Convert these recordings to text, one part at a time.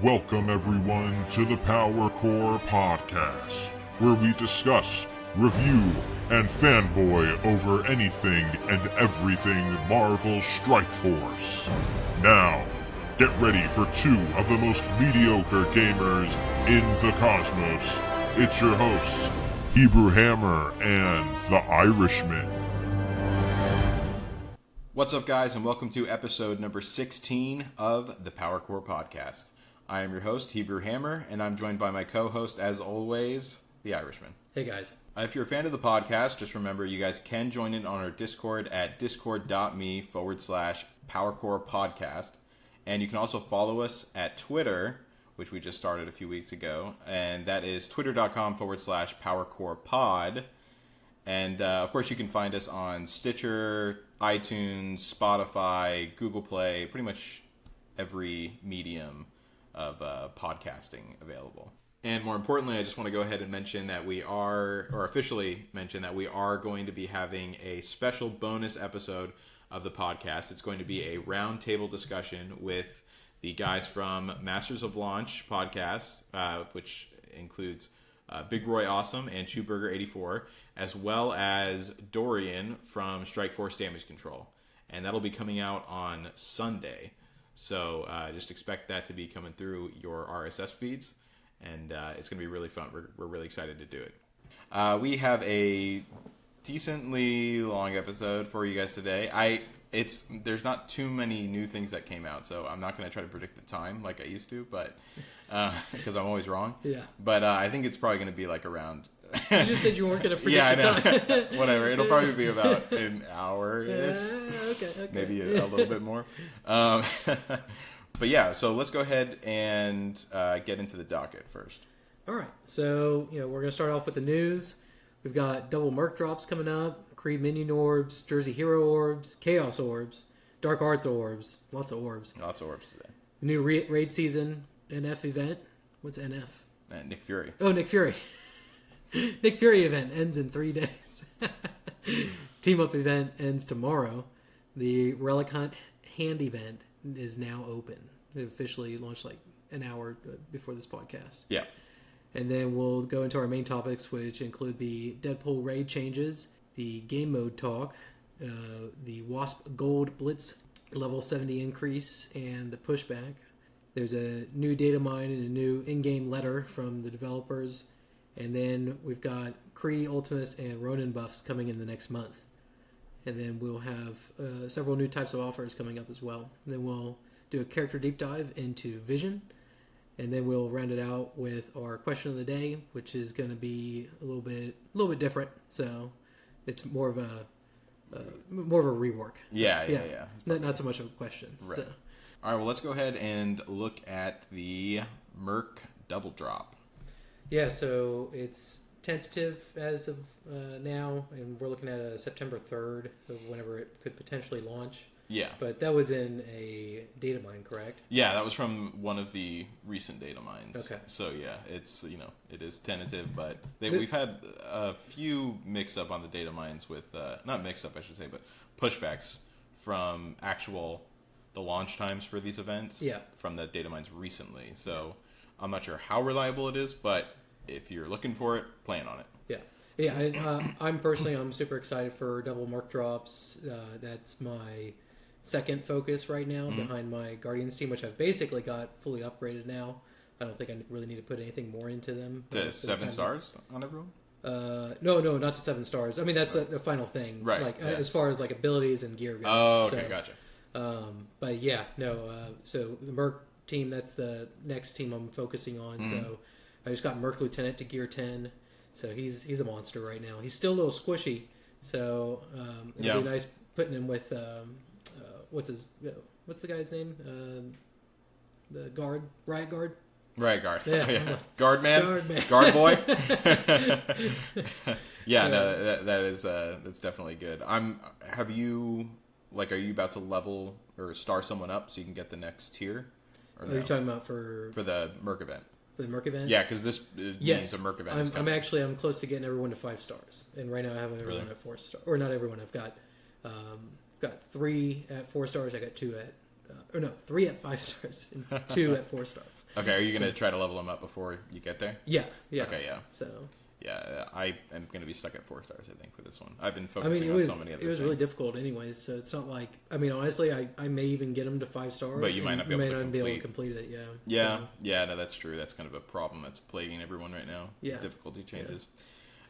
Welcome everyone to the Power Core Podcast, where we discuss, review, and fanboy over anything and everything Marvel Strike Force. Now, get ready for two of the most mediocre gamers in the cosmos. It's your hosts, Hebrew Hammer and the Irishman. What's up, guys, and welcome to episode number 16 of the Power Core Podcast. I am your host, Hebrew Hammer, and I'm joined by my co-host, as always, the Irishman. Hey, guys. If you're a fan of the podcast, just remember you guys can join in on our Discord at discord.me/PowerCorePodcast. And you can also follow us at Twitter, which we just started a few weeks ago, and that is twitter.com/PowerCorePod. And, of course, you can find us on Stitcher, iTunes, Spotify, Google Play, pretty much every medium of podcasting available. And more importantly, I just want to go ahead and mention that we are, or officially mention that we are going to be having a special bonus episode of the podcast. It's going to be a roundtable discussion with the guys from Masters of Launch podcast, which includes Big Roy Awesome and Chewburger84, as well as Dorian from Strike Force Damage Control. And that'll be coming out on Sunday. So just expect that to be coming through your RSS feeds. And it's going to be really fun. We're really excited to do it. We have a decently long episode for you guys today. There's not too many new things that came out, so I'm not going to try to predict the time like I used to, but because I'm always wrong. Yeah. But I think it's probably going to be like around. You just said you weren't going to predict yeah, I know. the time. Whatever. It'll probably be about an hour-ish. Okay. Maybe a little bit more. But yeah, so let's go ahead and get into the docket first. All right. So, we're going to start off with the news. We've got double Merc drops coming up, Creed Minion orbs, Jersey Hero orbs, Chaos orbs, Dark Arts orbs. Lots of orbs. Lots of orbs today. New raid season NF event. What's NF? Nick Fury. Oh, Nick Fury. Nick Fury event ends in 3 days. Team Up event ends tomorrow. The Relic Hunt Hand event is now open. It officially launched like an hour before this podcast. Yeah. And then we'll go into our main topics, which include the Deadpool raid changes, the game mode talk, the Wasp Gold Blitz level 70 increase, and the pushback. There's a new data mine and a new in-game letter from the developers. And then we've got Kree, Ultimus, and Ronin buffs coming in the next month. And then we'll have several new types of offers coming up as well. And then we'll do a character deep dive into Vision. And then we'll round it out with our question of the day, which is going to be a little bit different. So it's more of a rework. Yeah. Not so much of a question. Right. So. All right, well, let's go ahead and look at the Merc double drop. Yeah, so it's tentative as of now, and we're looking at a September 3rd of whenever it could potentially launch. Yeah. But that was in a data mine, correct? Yeah, that was from one of the recent data mines. Okay. So, yeah, it's, it is tentative, but we've had a few mix-up on the data mines with, not mix-up, I should say, but pushbacks from the launch times for these events from the data mines recently. So, I'm not sure how reliable it is, but if you're looking for it, plan on it. Yeah. I'm super excited for double Merc drops. That's my second focus right now behind my Guardians team, which I've basically got fully upgraded now. I don't think I really need to put anything more into them. To 7 stars on everyone? No, not to 7 stars. I mean, that's the final thing. Right. Like as far as like abilities and gear go. Oh, okay, so, gotcha. But yeah, no. So the Merc team, that's the next team I'm focusing on. So I just got Merc Lieutenant to gear 10. So he's a monster right now. He's still a little squishy. So it'll be nice putting him with what's the guy's name? The guard, Riot Guard. Riot Guard. Yeah. Oh, yeah. Guard man. Guard boy. Yeah, no, that's definitely good. Are you about to level or star someone up so you can get the next tier? Or are you talking about for the Merc event? For the Merc event? Yeah, because this means a Merc event. I'm close to getting everyone to 5 stars, and right now I have everyone at 4 stars. Or not everyone. I've got 3 at 4 stars. I got 2 at or no, 3 at 5 stars and 2 at 4 stars. Okay, are you going to try to level them up before you get there? Yeah. Okay, yeah. So. Yeah, I am going to be stuck at 4 stars, I think, for this one. I've been focusing on so many other things. It was really difficult anyways, so it's not like... I mean, honestly, I may even get them to 5 stars. But you might not be able to complete it, yeah. Yeah, so. Yeah, no, that's true. That's kind of a problem that's plaguing everyone right now. Yeah. Difficulty changes.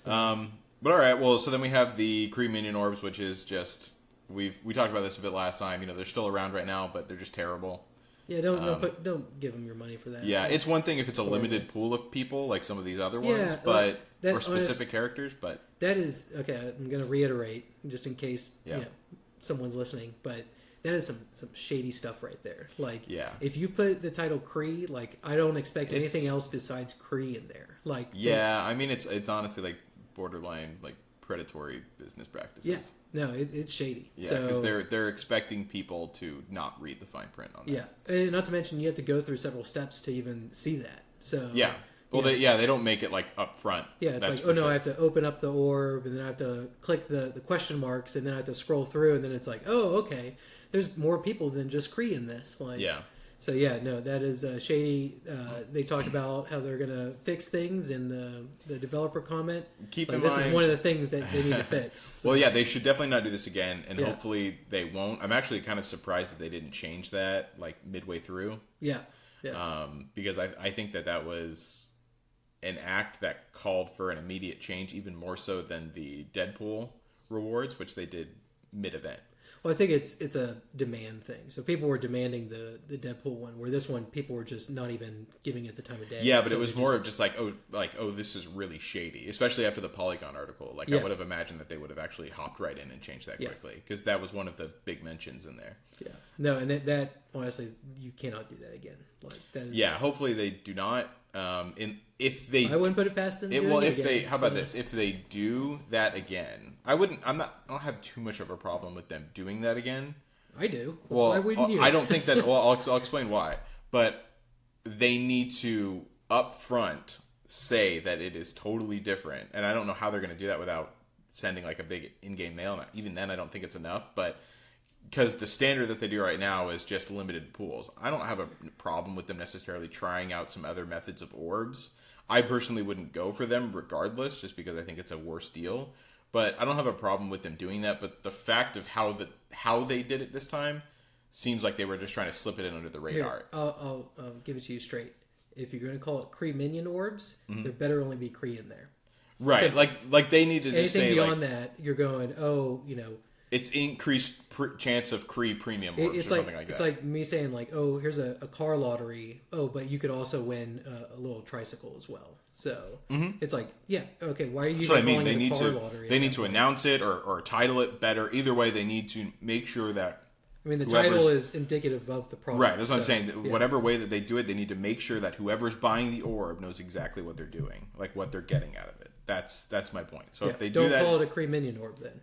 Yeah. So. But all right, well, so then we have the Kree Minion Orbs, which is just... We talked about this a bit last time. They're still around right now, but they're just terrible. Yeah, don't give them your money for that. Yeah, it's one thing if it's a limited pool of people, like some of these other ones, but or specific characters. But that is okay. I'm going to reiterate just in case someone's listening, but that is some shady stuff right there. Like, if you put the title Kree, like I don't expect anything else besides Kree in there. Like, I mean, it's honestly like borderline like predatory business practices. Yeah, no, it's shady. Yeah, because they're expecting people to not read the fine print on that. Yeah, and not to mention you have to go through several steps to even see that. So yeah, well, they don't make it like up front. Yeah, it's like, oh no, I have to open up the orb, and then I have to click the question marks, and then I have to scroll through, and then it's like, oh, okay, there's more people than just Kree in this. Like, yeah. So yeah, no, that is shady. They talked about how they're gonna fix things in the developer comment. Keep in mind, this is one of the things that they need to fix. So. Well, yeah, they should definitely not do this again, and hopefully they won't. I'm actually kind of surprised that they didn't change that like midway through. Yeah, yeah. Because I think that was an act that called for an immediate change, even more so than the Deadpool rewards, which they did mid-event. Well, I think it's a demand thing. So people were demanding the Deadpool one, where this one people were just not even giving it the time of day. Yeah, but it was more of just like, oh, this is really shady, especially after the Polygon article. Like, I would have imagined that they would have actually hopped right in and changed that quickly, because that was one of the big mentions in there. Yeah, no, and that honestly, you cannot do that again. Like that. Yeah, hopefully they do not. If they, I wouldn't put it past them. How about this? If they do that again, I don't have too much of a problem with them doing that again. I do. Well, why wouldn't you? I don't think that. Well, I'll explain why. But they need to upfront say that it is totally different, and I don't know how they're going to do that without sending like a big in-game mail. Even then, I don't think it's enough, but. Because the standard that they do right now is just limited pools. I don't have a problem with them necessarily trying out some other methods of orbs. I personally wouldn't go for them regardless, just because I think it's a worse deal. But I don't have a problem with them doing that. But the fact of how they did it this time seems like they were just trying to slip it in under the radar. Here, I'll give it to you straight. If you're going to call it Kree Minion orbs, there better only be Kree in there. Right. So, like they need to just say... Anything beyond that, you're going, it's increased chance of Kree premium orbs or something like that. It's like me saying, like, oh, here's a car lottery. Oh, but you could also win a little tricycle as well. So it's like, yeah, okay, why are you calling it a car lottery? They need to announce it or title it better. Either way, they need to make sure that... I mean, the title is indicative of the product. Right, that's what I'm saying. Yeah. Whatever way that they do it, they need to make sure that whoever's buying the orb knows exactly what they're doing, like what they're getting out of it. That's my point. So if they do that... Don't call it a Kree Minion orb then.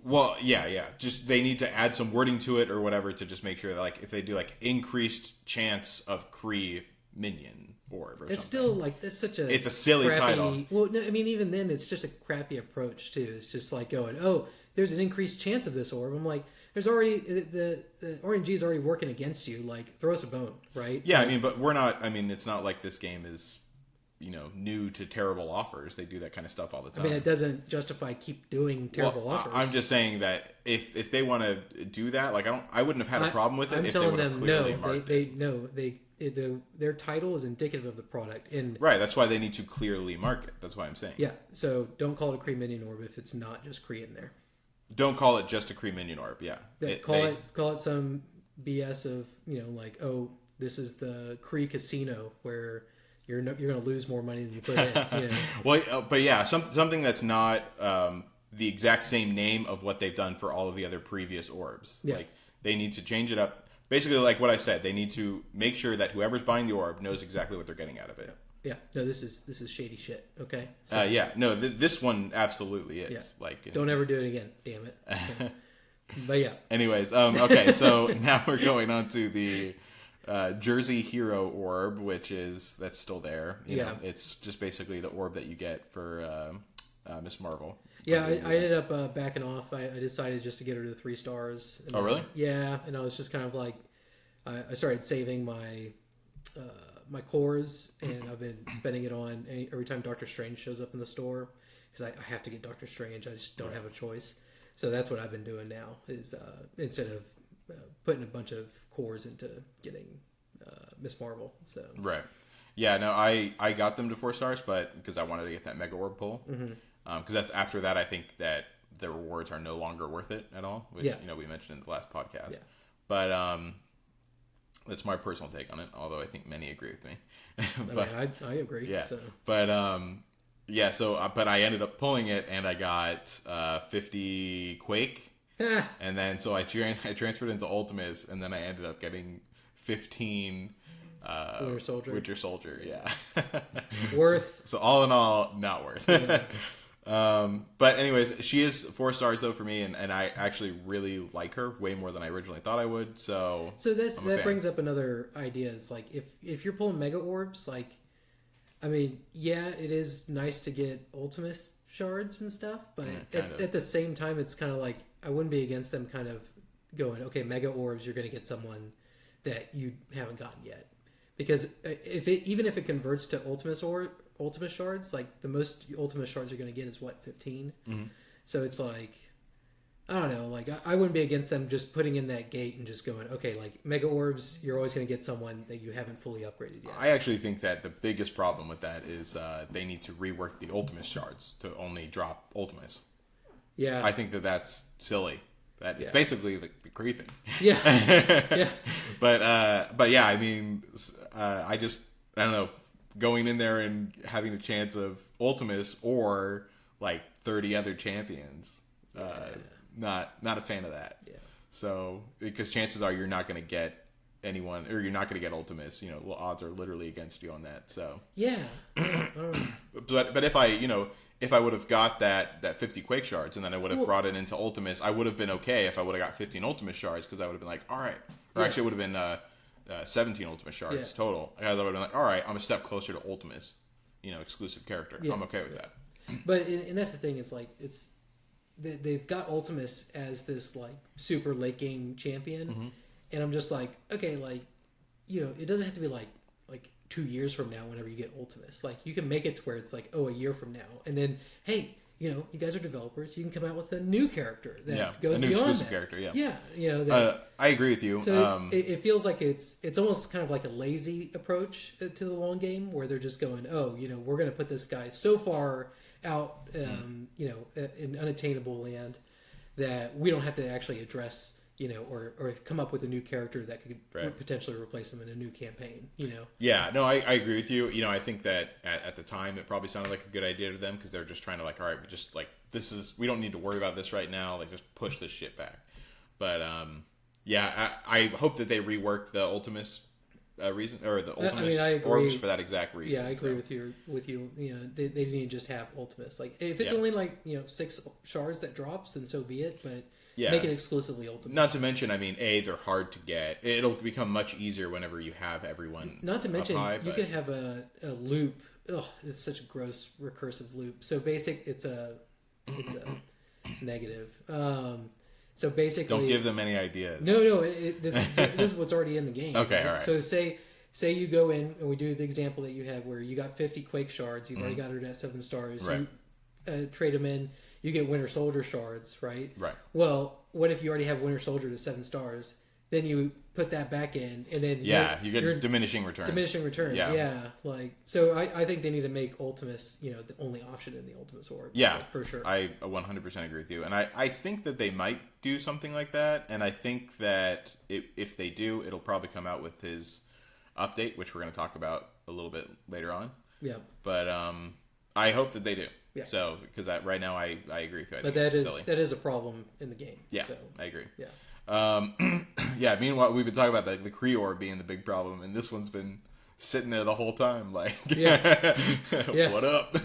Well, yeah. Just they need to add some wording to it or whatever to just make sure that, like, if they do like increased chance of Kree minion orb or it's something. Still like that's such a it's a silly crappy, title. Well, no, I mean even then it's just a crappy approach too. It's just like going, oh, there's an increased chance of this orb. I'm like, there's already the RNG is already working against you. Like, throw us a bone, right? Yeah, I mean, but we're not. I mean, it's not like this game is. New to terrible offers. They do that kind of stuff all the time. I mean, it doesn't justify keep doing terrible offers. I'm just saying that if they want to do that, like I wouldn't have had a problem with it. I'm if telling they them no. Their title is indicative of the product. And right, that's why they need to clearly mark it. That's why I'm saying. Yeah, so don't call it a Kree Minion Orb if it's not just Kree in there. Don't call it just a Kree Minion Orb. Yeah, call it some BS of like, oh, this is the Kree Casino where. You're going to lose more money than you put in. Well, but yeah, something that's not the exact same name of what they've done for all of the other previous orbs. Yeah. Like they need to change it up. Basically, like what I said, they need to make sure that whoever's buying the orb knows exactly what they're getting out of it. Yeah, no, this is shady shit. Okay. So, this one absolutely is. Yeah. Like, don't ever do it again. Damn it. Okay. But yeah. Anyways, okay, so now we're going on to the. Jersey Hero orb, that's still there. You know, it's just basically the orb that you get for Miss Marvel. Yeah, I ended up backing off. I decided just to get her to 3 stars. Oh, really? Yeah, and I was just kind of like, I started saving my my cores, and I've been spending it on every time Doctor Strange shows up in the store, because I have to get Doctor Strange. I just don't have a choice. So that's what I've been doing now, is instead of putting a bunch of cores into getting Miss Marvel. So right. Yeah, no, I got them to 4 stars, but because I wanted to get that Mega Orb pull. Because that's after that, I think that the rewards are no longer worth it at all, which we mentioned in the last podcast. Yeah. But that's my personal take on it, although I think many agree with me. But, I agree. Yeah. So. But but I ended up pulling it, and I got 50 Quake, and then so I transferred into Ultimus, and then I ended up getting 15 Winter Soldier, yeah. Worth. So all in all, not worth. Yeah. But anyways, she is 4 stars though for me, and I actually really like her way more than I originally thought I would. So that brings up another idea. Is like if you're pulling Mega Orbs, like, I mean, yeah, it is nice to get Ultimus shards and stuff, but at the same time, it's kind of like I wouldn't be against them kind of going, okay, Mega Orbs, you're going to get someone that you haven't gotten yet, because even if it converts to Ultimus shards, like the most Ultimus shards you're going to get is what, 15? So it's like, I don't know, like I wouldn't be against them just putting in that gate and just going, okay, like Mega Orbs, you're always going to get someone that you haven't fully upgraded yet. I actually think that the biggest problem with that is they need to rework the Ultimus shards to only drop Ultimus. Yeah. I think that's silly. It's basically the Kree thing. Yeah. Yeah. But yeah, I mean, I don't know, going in there and having a chance of Ultimus or like 30 other champions. Not a fan of that. Yeah. So, because chances are you're not going to get anyone, or you're not going to get Ultimus. You know, odds are literally against you on that. So. Yeah. But if I would have got that 50 Quake shards and then I would have brought it into Ultimus, I would have been okay if I would have got 15 Ultimus shards, because I would have been like, all right. Or actually, it would have been 17 Ultimus shards total. Because I would have been like, all right, I'm a step closer to Ultimus, exclusive character. I'm okay with that. But and that's the thing, is like they've got Ultimus as this like super late game champion, and I'm just like, okay, like, it doesn't have to be like 2 years from now whenever you get Ultimus. Like, you can make it to where it's like, a year from now, and then hey, you guys are developers, you can come out with a new character that goes a new beyond exclusive that. character. I agree with you. So it feels like it's almost kind of like a lazy approach to the long game, where they're just going, we're going to put this guy so far out, in unattainable land that we don't have to actually address, or come up with a new character that could potentially replace him in a new campaign, Yeah, no, I agree with you. I think that at the time it probably sounded like a good idea to them, because they're just trying to like, all right, we just like, we don't need to worry about this right now. Like, just push this shit back. But I hope that they rework the Ultimus reason, or the Ultimus orbs for that exact reason. Yeah, I agree with you. They need to just have Ultimus. Like, if it's only like 6 shards that drops, then so be it. But make it exclusively Ultimus. Not to mention, I mean, they're hard to get. It'll become much easier whenever you have everyone. Not to mention, you can have a loop. Oh, it's such a gross recursive loop. So it's a negative. So basically, don't give them any ideas. No. This is what's already in the game. Okay, right? all right. So say you go in and we do the example that you had where you got 50 Quake shards. You've already got it at 7 stars. Right. You trade them in. You get Winter Soldier shards, right? Right. Well, what if you already have Winter Soldier to 7 stars? Then you put that back in, and then you get diminishing returns. Yeah. Like, so I think they need to make Ultimus, the only option in the Ultimus orb. Yeah, like, for sure. I 100% agree with you, and I think that they might do something like that, and I think that if they do, it'll probably come out with his update, which we're going to talk about a little bit later on. Yeah. But I hope that they do. Yeah. So, because right now I agree with you. But that is a problem in the game. Yeah, so, I agree. Yeah. Yeah. Meanwhile, we've been talking about the Kree orb being the big problem, and this one's been sitting there the whole time. Like, what up?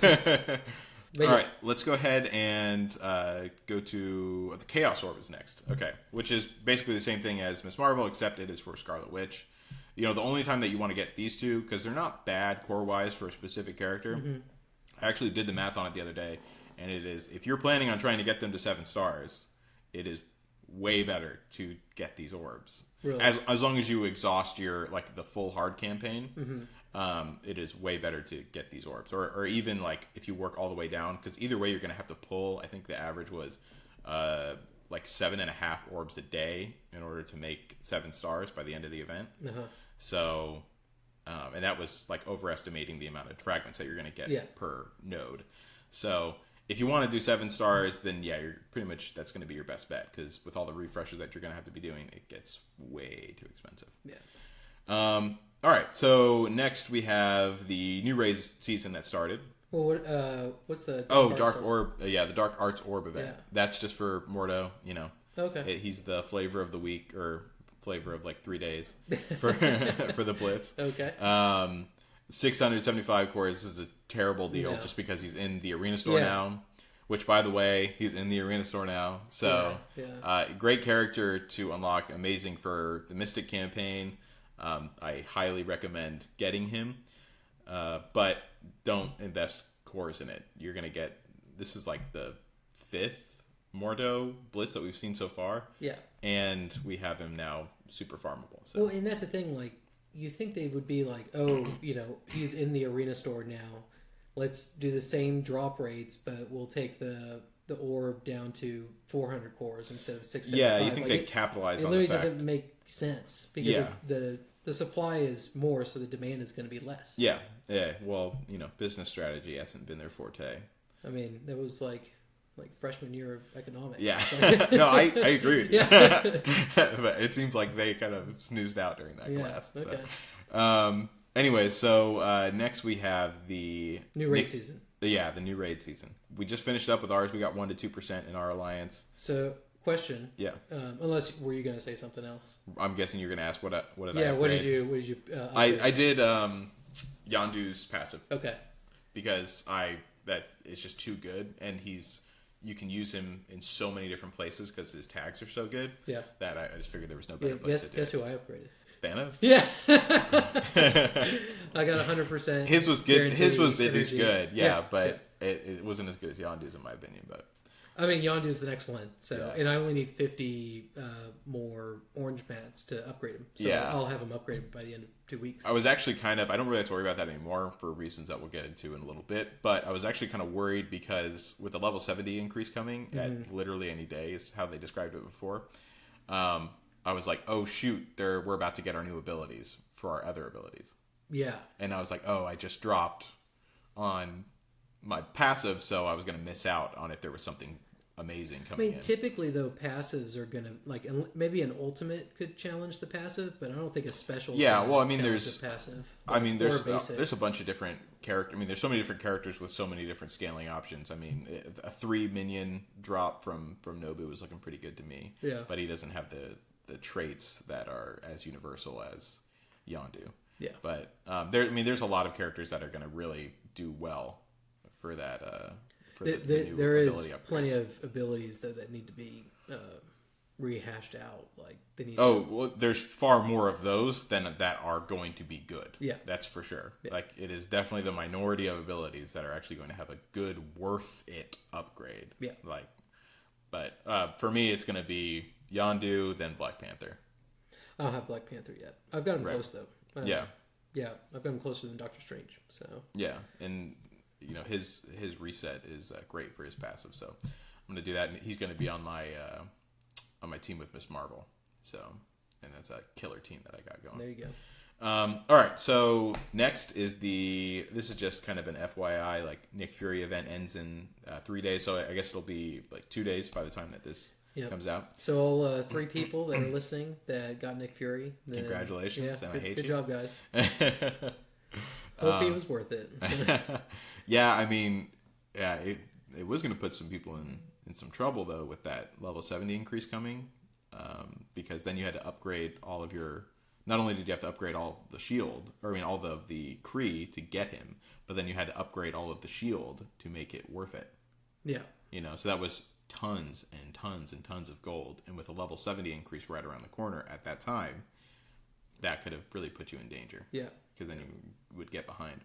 All right, let's go ahead and go to the Chaos Orb is next. Okay, which is basically the same thing as Miss Marvel, except it is for Scarlet Witch. The only time that you want to get these two, because they're not bad core-wise for a specific character. Mm-hmm. I actually did the math on it the other day, and it is, if you're planning on trying to get them to 7 stars, it is way better to get these orbs. Really? As long as you exhaust your like the full hard campaign, it is way better to get these orbs. Or even like if you work all the way down, because either way you're going to have to pull. I think the average was like 7.5 orbs a day in order to make 7 stars by the end of the event. So, and that was like overestimating the amount of fragments that you're going to get per node. So if you want to do 7 stars, then yeah, you're pretty much, that's going to be your best bet, because with all the refreshes that you're going to have to be doing, it gets way too expensive. Yeah. All right, so next we have the new Rays season that started. Well, what's the Dark Orb? Yeah, the Dark Arts Orb event. Yeah. That's just for Mordo. You know. Okay. He's the flavor of the week, or flavor of like 3 days for for the Blitz. Okay. 675 cores is a terrible deal, just because he's in the Arena Store now. Which, by the way, he's in the Arena Store now. So, great character to unlock. Amazing for the Mystic campaign. I highly recommend getting him. But don't invest cores in it. You're going to get... This is like the 5th Mordo Blitz that we've seen so far. Yeah. And we have him now super farmable. So. Well, and that's the thing. Like, you think they would be like, oh, you know, he's in the Arena Store now. Let's do the same drop rates, but we'll take the orb down to 400 cores instead of 675. Yeah, you think they capitalize on the fact. It literally doesn't make sense, because the supply is more, so the demand is going to be less. Yeah. Well, you know, business strategy hasn't been their forte. I mean, that was like freshman year of economics. Yeah. No, I agree with you. But it seems like they kind of snoozed out during that class. Okay. So. Anyway, so next we have the new raid season. Yeah, the new raid season. We just finished up with ours. We got 1 to 2% in our alliance. So, question. Yeah. Unless were you going to say something else? I'm guessing you're going to ask what did I? Yeah. What did you? I did Yondu's passive. Okay. Because that is just too good, and you can use him in so many different places because his tags are so good. Yeah. That I just figured there was no better place to do it. Guess who I upgraded? Thanos? Yeah. I got 100%. His was good. His was at least good. Yeah, but it wasn't as good as Yondu's in my opinion. But I mean, Yondu's the next one. So, and I only need 50 more orange mats to upgrade him. So I'll have him upgraded by the end of 2 weeks. I was actually I don't really have to worry about that anymore for reasons that we'll get into in a little bit. But I was actually kind of worried because with the level 70 increase coming at literally any day is how they described it before. I was like, oh shoot, we're about to get our new abilities for our other abilities. Yeah. And I was like, oh, I just dropped on my passive, so I was going to miss out on if there was something amazing coming in. Typically though, passives are going to, like, maybe an ultimate could challenge the passive, but I don't think a special there's the passive. There's a bunch of different characters. I mean, there's so many different characters with so many different scaling options. I mean, a 3 minion drop from Nobu was looking pretty good to me. Yeah. But he doesn't have the traits that are as universal as Yondu. Yeah. But there's a lot of characters that are going to really do well for that. There is plenty of abilities though that need to be rehashed out. Like they need. Well, there's far more of those than that are going to be good. Yeah, that's for sure. Yeah. Like it is definitely the minority of abilities that are actually going to have a good, worth it upgrade. Yeah. But for me, it's going to be Yondu, then Black Panther. I don't have Black Panther yet. I've got him close though. Yeah, I've got him closer than Doctor Strange. So yeah, and you know his reset is great for his passive. So I'm gonna do that, and he's gonna be on my team with Miss Marvel. So, and that's a killer team that I got going. There you go. All right, so next is this is just kind of an FYI, like Nick Fury event ends in 3 days, so I guess it'll be like 2 days by the time that this comes out. So all 3 people that are listening that got Nick Fury, congratulations, and I hate you. Good job, guys. Hope he was worth it. Yeah, I mean, it was going to put some people in some trouble though with that level 70 increase coming, because then you had to upgrade all of your. Not only did you have to upgrade all the shield, all of the Kree to get him, but then you had to upgrade all of the shield to make it worth it. Yeah. You know, so that was tons and tons and tons of gold. And with a level 70 increase right around the corner at that time, that could have really put you in danger. Yeah. Because then you would get behind.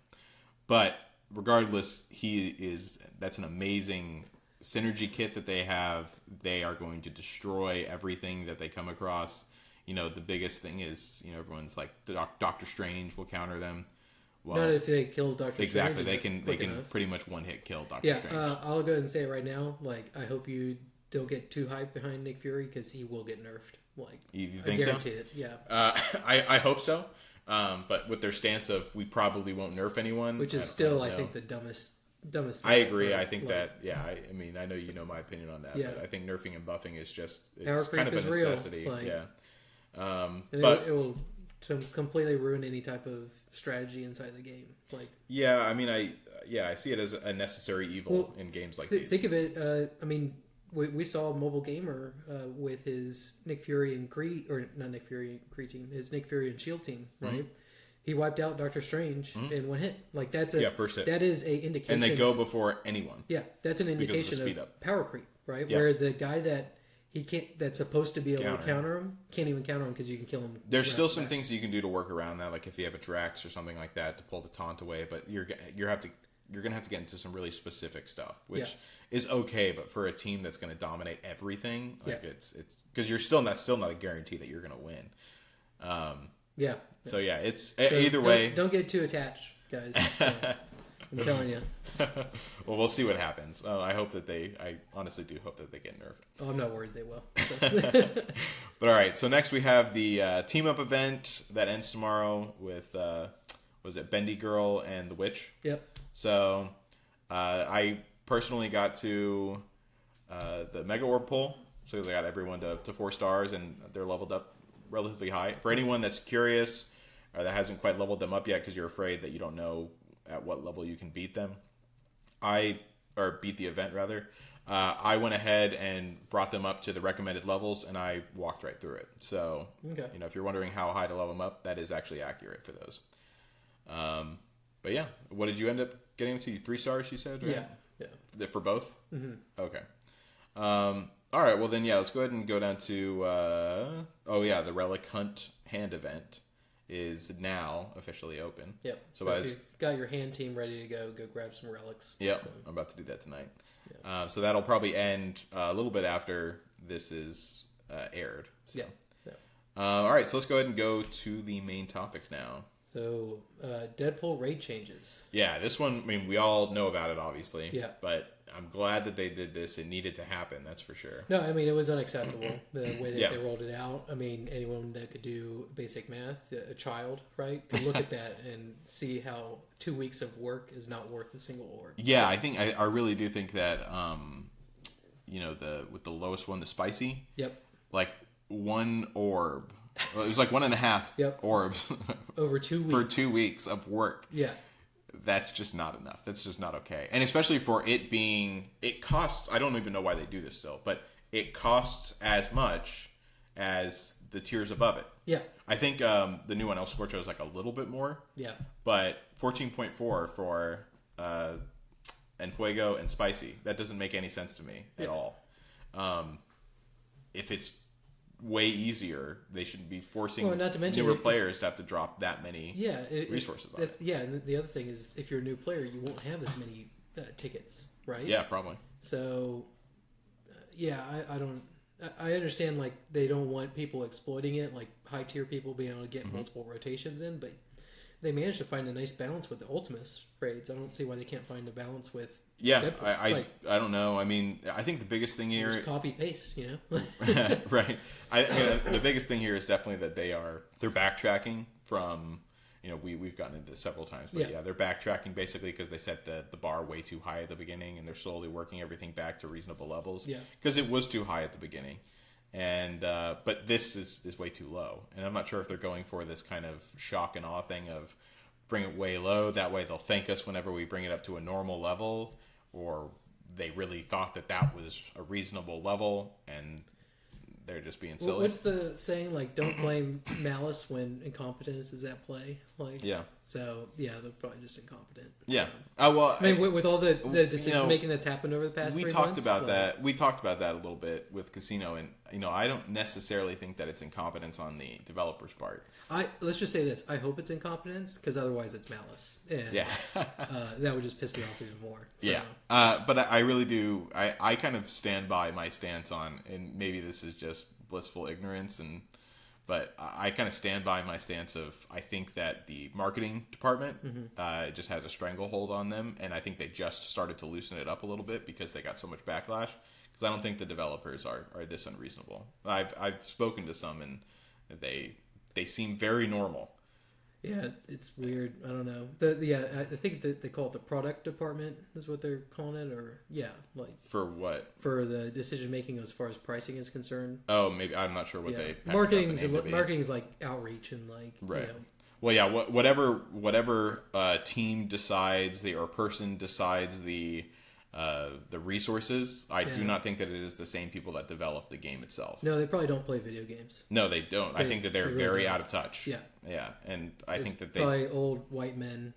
But regardless, that's an amazing synergy kit that they have, they are going to destroy everything that they come across. The biggest thing is, everyone's like, Doctor Strange will counter them. Well, not if they kill Doctor exactly. Strange. They can pretty much one hit kill Doctor Strange. I'll go ahead and say it right now. Like, I hope you don't get too hyped behind Nick Fury because he will get nerfed. Like, you think I guarantee it. Yeah. I hope so. But with their stance of we probably won't nerf anyone, which is still, I think, the dumbest thing. I agree. I think that. Yeah. I mean, I know you know my opinion on that. Yeah. But I think nerfing and buffing is just Power kind of a necessity. Like, yeah. But it will completely ruin any type of strategy inside the game. Like, yeah, I mean, I see it as a necessary evil in games like these. Think of it. I mean, we saw Mobile Gamer with his Nick Fury and Kree, or not Nick Fury and Kree team, his Nick Fury and Shield team, right? Mm-hmm. He wiped out Doctor Strange in one hit. Like, that's first hit. That is a indication, and they go before anyone. Yeah, that's an indication of power creep, right? Yeah. Where the guy that he can't, that's supposed to be able to counter him, can't even counter him because you can kill him. There's still some things you can do to work around that, like if you have a Drax or something like that to pull the taunt away. But you're gonna have to get into some really specific stuff, which is okay. But for a team that's going to dominate everything, like it's because you're still not a guarantee that you're going to win. So yeah, it's either way. Don't get too attached, guys. I'm telling you. Well, we'll see what happens. I honestly do hope that they get nerfed. Oh, I'm not worried they will. But all right, so next we have the team up event that ends tomorrow with was it Bendy Girl and the Witch? Yep. So I personally got to the Mega Orb pull, so they got everyone to 4 stars, and they're leveled up relatively high. For anyone that's curious or that hasn't quite leveled them up yet because you're afraid that you don't know at what level you can beat them, beat the event rather. I went ahead and brought them up to the recommended levels, and I walked right through it. So, if you're wondering how high to level them up, that is actually accurate for those. But yeah, what did you end up getting to? 3 stars, you said? Right? Yeah. For both? Mm-hmm. Okay. All right, well then, let's go ahead and go down to, the Relic Hunt Hand event is now officially open. Yep. So if you've got your hand team ready to go grab some relics. Yep, so. I'm about to do that tonight. Yep. So that'll probably end a little bit after this is aired. So. Yeah. All right, so let's go ahead and go to the main topics now. So, Deadpool raid changes. Yeah, this one, I mean, we all know about it, obviously. Yeah. But I'm glad that they did this. It needed to happen, that's for sure. No, I mean, it was unacceptable, the way that they rolled it out. I mean, anyone that could do basic math, a child, right, could look at that and see how 2 weeks of work is not worth a single orb. Yeah, I really do think that, with the lowest one, the spicy. Yep. Like, 1 orb. Well, it was like 1.5 orbs over 2 weeks. For 2 weeks of work. Yeah. That's just not enough. That's just not okay. And especially for it costs, I don't even know why they do this still, but it costs as much as the tiers above it. Yeah. I think the new one, El Scorcho, is like a little bit more. Yeah. But 14.4 for Enfuego and Spicy, that doesn't make any sense to me at all. If it's way easier, they should be forcing newer players to have to drop that many resources on it. Yeah, and the other thing is, if you're a new player, you won't have as many tickets, right? Yeah, probably. So, I understand, like, they don't want people exploiting it, like high tier people being able to get multiple rotations in, but they managed to find a nice balance with the Ultimus raids. I don't see why they can't find a balance with Deadpool. I don't know. I mean, I think the biggest thing here... Just copy paste, you know? Right. The biggest thing here is definitely that they're backtracking from... we've gotten into this several times, but they're backtracking basically because they set the bar way too high at the beginning, and they're slowly working everything back to reasonable levels. Yeah. Because it was too high at the beginning. And but this is way too low, and I'm not sure if they're going for this kind of shock and awe thing of bring it way low. That way they'll thank us whenever we bring it up to a normal level, or they really thought that was a reasonable level, and they're just being silly. What's the saying? Like, don't blame malice when incompetence is at play. Like, So they're probably just incompetent. Yeah. I mean, with all the decision making that's happened over the past 3 months. We talked about that a little bit with Khasino, and I don't necessarily think that it's incompetence on the developer's part. Let's just say this. I hope it's incompetence, because otherwise it's malice. And, Yeah. that would just piss me off even more. So. Yeah. But I really do. I kind of stand by my stance on, and maybe this is just blissful ignorance, but I kind of stand by my stance of, I think that the marketing department just has a stranglehold on them, and I think they just started to loosen it up a little bit because they got so much backlash. Because I don't think the developers are this unreasonable. I've spoken to some, and they seem very normal. Yeah, it's weird. I don't know. I think that they call it the product department is what they're calling it, or For what? For the decision making as far as pricing is concerned. Oh, maybe I'm not sure what they. Marketing's like outreach and right. Well, yeah. Whatever team decides or person decides the resources. I do not think that it is the same people that develop the game itself. No, they probably don't play video games. No, they don't. I think that they're really very out of touch. Yeah. Yeah, and I think that probably old white men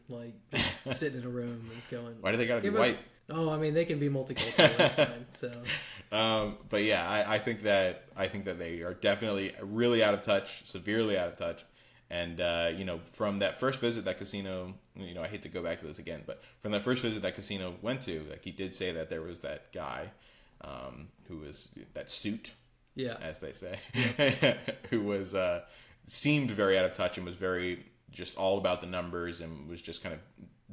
just sitting in a room and going. Why do they gotta be white? Oh, I mean, they can be multicultural. That's fine. So. But yeah, I think that they are definitely really out of touch, severely out of touch. And, from that first visit that Khasino, I hate to go back to this again, but from that first visit that Khasino went to, he did say that there was that guy who was that suit, as they say, who was seemed very out of touch and was very just all about the numbers and was just kind of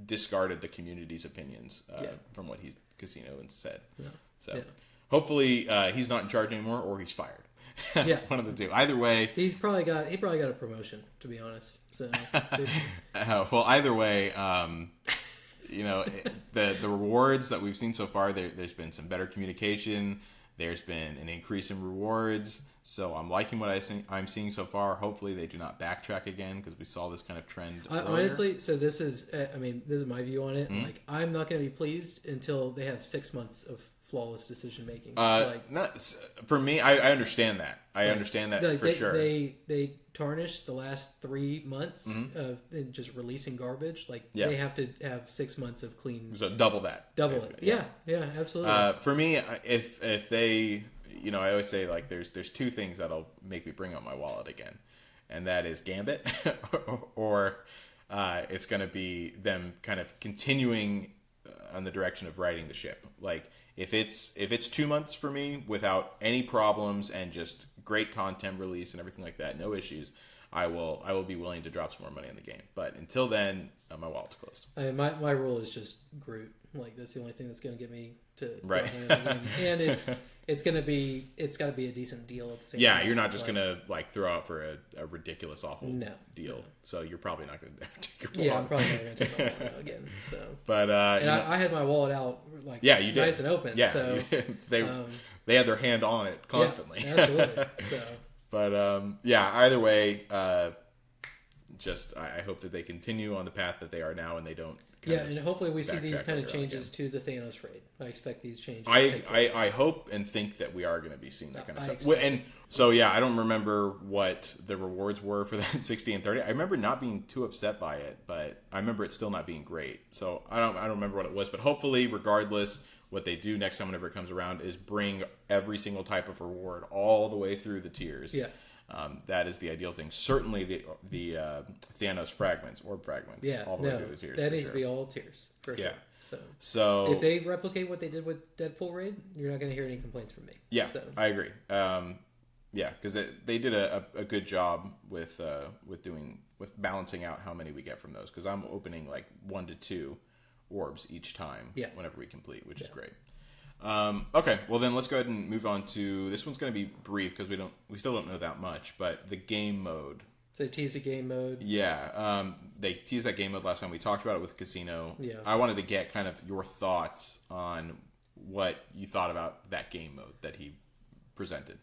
discarded the community's opinions from what Khasino said. Yeah. So hopefully he's not in charge anymore or he's fired. Yeah, one of the two. Either way, he probably got a promotion, to be honest. So, well, either way, the rewards that we've seen so far, there's been some better communication. There's been an increase in rewards. So I'm liking what I'm seeing so far. Hopefully they do not backtrack again, because we saw this kind of trend. Honestly, so this is my view on it. Mm-hmm. I'm not going to be pleased until they have 6 months of flawless decision making. Not for me. I understand that. I understand that for sure. They tarnished the last 3 months of just releasing garbage. They have to have 6 months of clean. So double that. Double it. Yeah, absolutely. For me, if they, I always say there's two things that'll make me bring up my wallet again, and that is Gambit, or it's going to be them kind of continuing on the direction of righting the ship. If it's 2 months for me without any problems and just great content release and everything like that, no issues, I will be willing to drop some more money in the game. But until then, my wallet's closed. My rule is just Groot. That's the only thing that's going to get me to right. In the game. And it's got to be a decent deal at the same time. Yeah, you're not just going to throw out for a ridiculous awful deal. No. So you're probably not going to take your wallet. Yeah, I'm probably not going to take my wallet out again. So, but I had my wallet out you did. Nice and open. Yeah, so they had their hand on it constantly. Yeah, absolutely. So. But either way, I hope that they continue on the path that they are now, and they don't. And hopefully we see these kind of changes to the Thanos raid. I expect these changes. I hope and think that we are going to be seeing that kind of stuff. And so I don't remember what the rewards were for that 60 and 30. I remember not being too upset by it, but I remember it still not being great. So I don't remember what it was, but hopefully, regardless, what they do next time whenever it comes around is bring every single type of reward all the way through the tiers. Yeah. That is the ideal thing. Certainly the Thanos fragments, orb fragments, all the way through the tiers. That needs to be all tiers. For sure. So if they replicate what they did with Deadpool raid, you're not going to hear any complaints from me. Yeah, I agree. Because they did a good job with balancing out how many we get from those. Because I'm opening 1 to 2 orbs each time whenever we complete, which is great. Okay, well then let's go ahead and move on to this one's going to be brief because we still don't know that much, but the game mode. So they teased a game mode. Yeah, they teased that game mode last time. We talked about it with Khasino. Yeah. I wanted to get kind of your thoughts on what you thought about that game mode that he presented.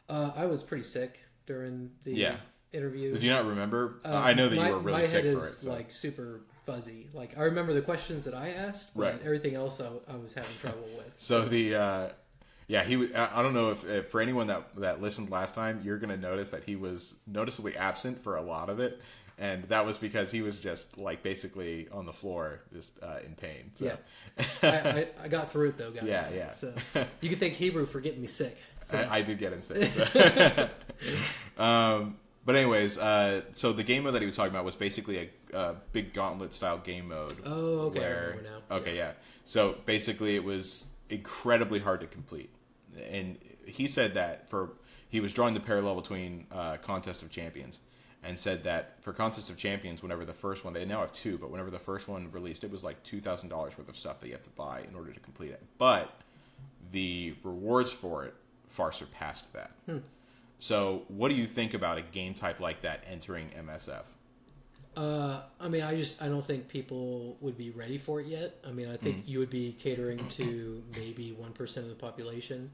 I was pretty sick during the interview. Did you not remember? I know that you were really sick for it. My head is super fuzzy. I remember the questions that I asked, but everything else I was having trouble with. So he was. I don't know if for anyone that listened last time, you're going to notice that he was noticeably absent for a lot of it, and that was because he was just basically on the floor, just in pain. So. Yeah, I got through it though, guys. Yeah. So you can thank Hebrew for getting me sick. I did get him saved. But anyways, so the game mode that he was talking about was basically a big gauntlet style game mode. Oh, okay. I remember now. Okay, yeah. So basically, it was incredibly hard to complete, and he said that he was drawing the parallel between Contest of Champions, and said that for Contest of Champions, whenever the first one, they now have two, but whenever the first one released, it was like $2,000 worth of stuff that you have to buy in order to complete it. But the rewards for it far surpassed that. So, what do you think about a game type like that entering MSF? I mean, I don't think people would be ready for it yet. I mean, I think you would be catering to maybe 1% of the population,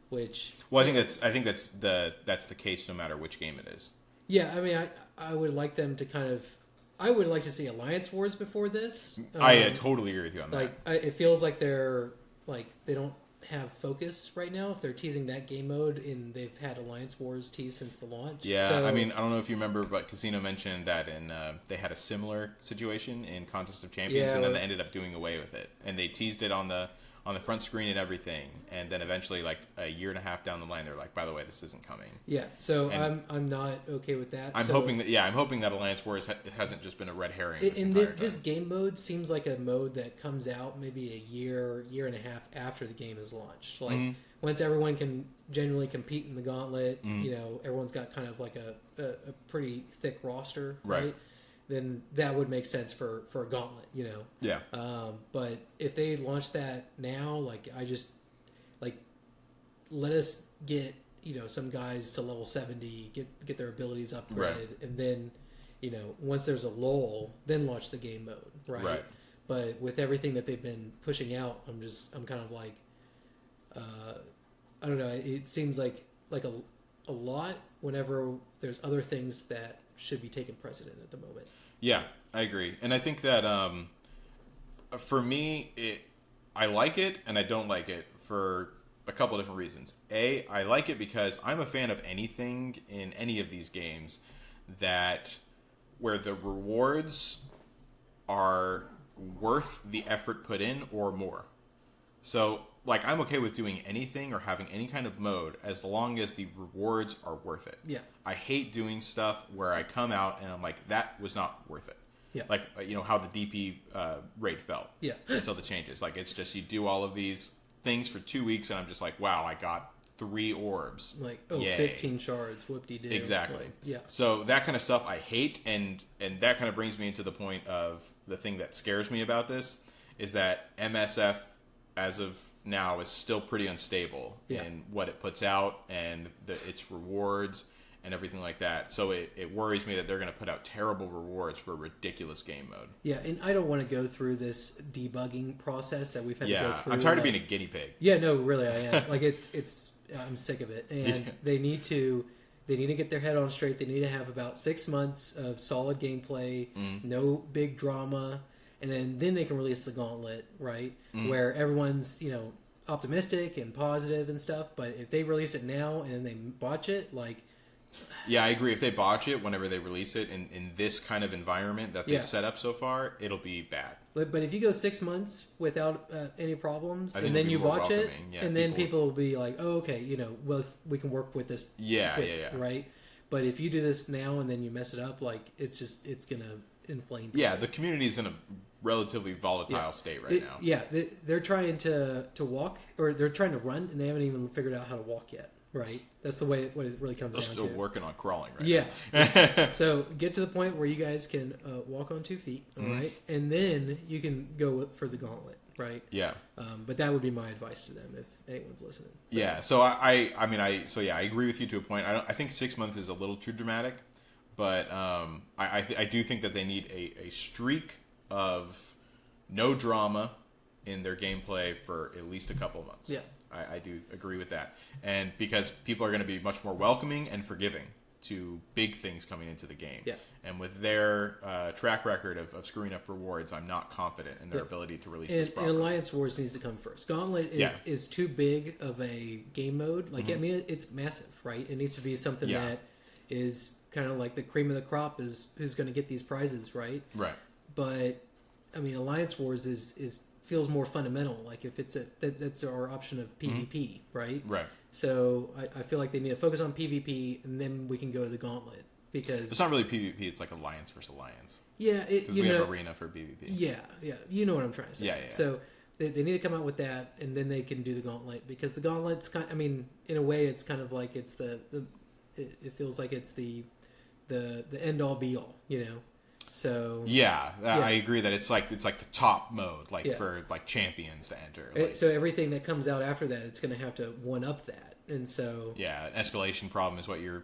which. Well, I think that's the case no matter which game it is. Yeah, I mean, I would like them to kind of. I would like to see Alliance Wars before this. I totally agree with you on that. It feels like they don't have focus right now if they're teasing that game mode, and they've had Alliance Wars tease since the launch. Yeah, so, I mean, I don't know if you remember, but Khasino mentioned that they had a similar situation in Contest of Champions, and then they ended up doing away with it, and they teased it on the front screen and everything, and then eventually, like a year and a half down the line, they're like, by the way, this isn't coming. Yeah, so I'm not okay with that. I'm hoping that Alliance Wars hasn't just been a red herring. This game mode seems like a mode that comes out maybe a year and a half after the game is launched. Like once everyone can genuinely compete in the gauntlet, everyone's got kind of like a pretty thick roster, right? Then that would make sense for a gauntlet, Yeah. But if they launch that now, let us get some guys to level 70, get their abilities upgraded, and then once there's a lull, then launch the game mode, right? But with everything that they've been pushing out, I'm kind of like, I don't know. It seems like a lot whenever there's other things that should be taking precedent at the moment. Yeah, I agree. And I think that for me, I like it and I don't like it for a couple of different reasons. A, I like it because I'm a fan of anything in any of these games where the rewards are worth the effort put in or more. So, like, I'm okay with doing anything or having any kind of mode as long as the rewards are worth it. Yeah. I hate doing stuff where I come out and I'm like, that was not worth it. Yeah. Like, how the DP rate felt. Yeah. Until the changes. Like, it's just you do all of these things for 2 weeks and I'm just like, wow, I got 3 orbs. Like, Yay. 15 shards, whoop-de-doo. Exactly. Yeah. So that kind of stuff I hate, and that kind of brings me into the point of the thing that scares me about this is that MSF, as of now, is still pretty unstable in what it puts out and its rewards and everything like that. So it worries me that they're going to put out terrible rewards for a ridiculous game mode. Yeah, and I don't want to go through this debugging process that we've had to go through. I'm tired of being a guinea pig. Yeah, no, really, I am. Like, I'm sick of it. And they need to get their head on straight. They need to have about 6 months of solid gameplay, no big drama, and then they can release the gauntlet, right? Where everyone's, optimistic and positive and stuff. But if they release it now and then they botch it, like... Yeah, I agree. If they botch it whenever they release it in this kind of environment that they've set up so far, it'll be bad. But if you go 6 months without any problems, and then you botch it, and then people will be like, oh, okay, well, we can work with this. Yeah. Right? But if you do this now and then you mess it up, like, it's going to inflame people. Yeah, the community's in a relatively volatile state right now. Yeah, they're trying to walk, or they're trying to run, and they haven't even figured out how to walk yet. Right, that's the way what it really comes down to. They're still working on crawling, right? Yeah. So get to the point where you guys can walk on 2 feet, all right, and then you can go for the gauntlet, right? Yeah. But that would be my advice to them if anyone's listening. So. Yeah. So I agree with you to a point. I think 6 months is a little too dramatic, but I do think that they need a streak of no drama in their gameplay for at least a couple of months. Yeah. I do agree with that. And because people are going to be much more welcoming and forgiving to big things coming into the game. Yeah. And with their track record of screwing up rewards, I'm not confident in their ability to release this properly. And Alliance Wars needs to come first. Gauntlet is too big of a game mode. Like, I mean, it's massive, right? It needs to be something that is kind of like the cream of the crop is who's going to get these prizes, right? Right. But, I mean, Alliance Wars is feels more fundamental. Like if it's that's our option of PvP, right? Right. So I feel like they need to focus on PvP, and then we can go to the gauntlet, because It's not really PvP. It's like alliance versus alliance. Yeah, Because we have arena for PvP. Yeah, you know what I'm trying to say. Yeah. So they need to come out with that, and then they can do the gauntlet, because the gauntlet's kind. I mean, in a way, it's kind of like it's it feels like it's the end all be all, So I agree that it's like the top mode, for like champions to enter. So everything that comes out after that, it's going to have to one up that, and so escalation problem is what you're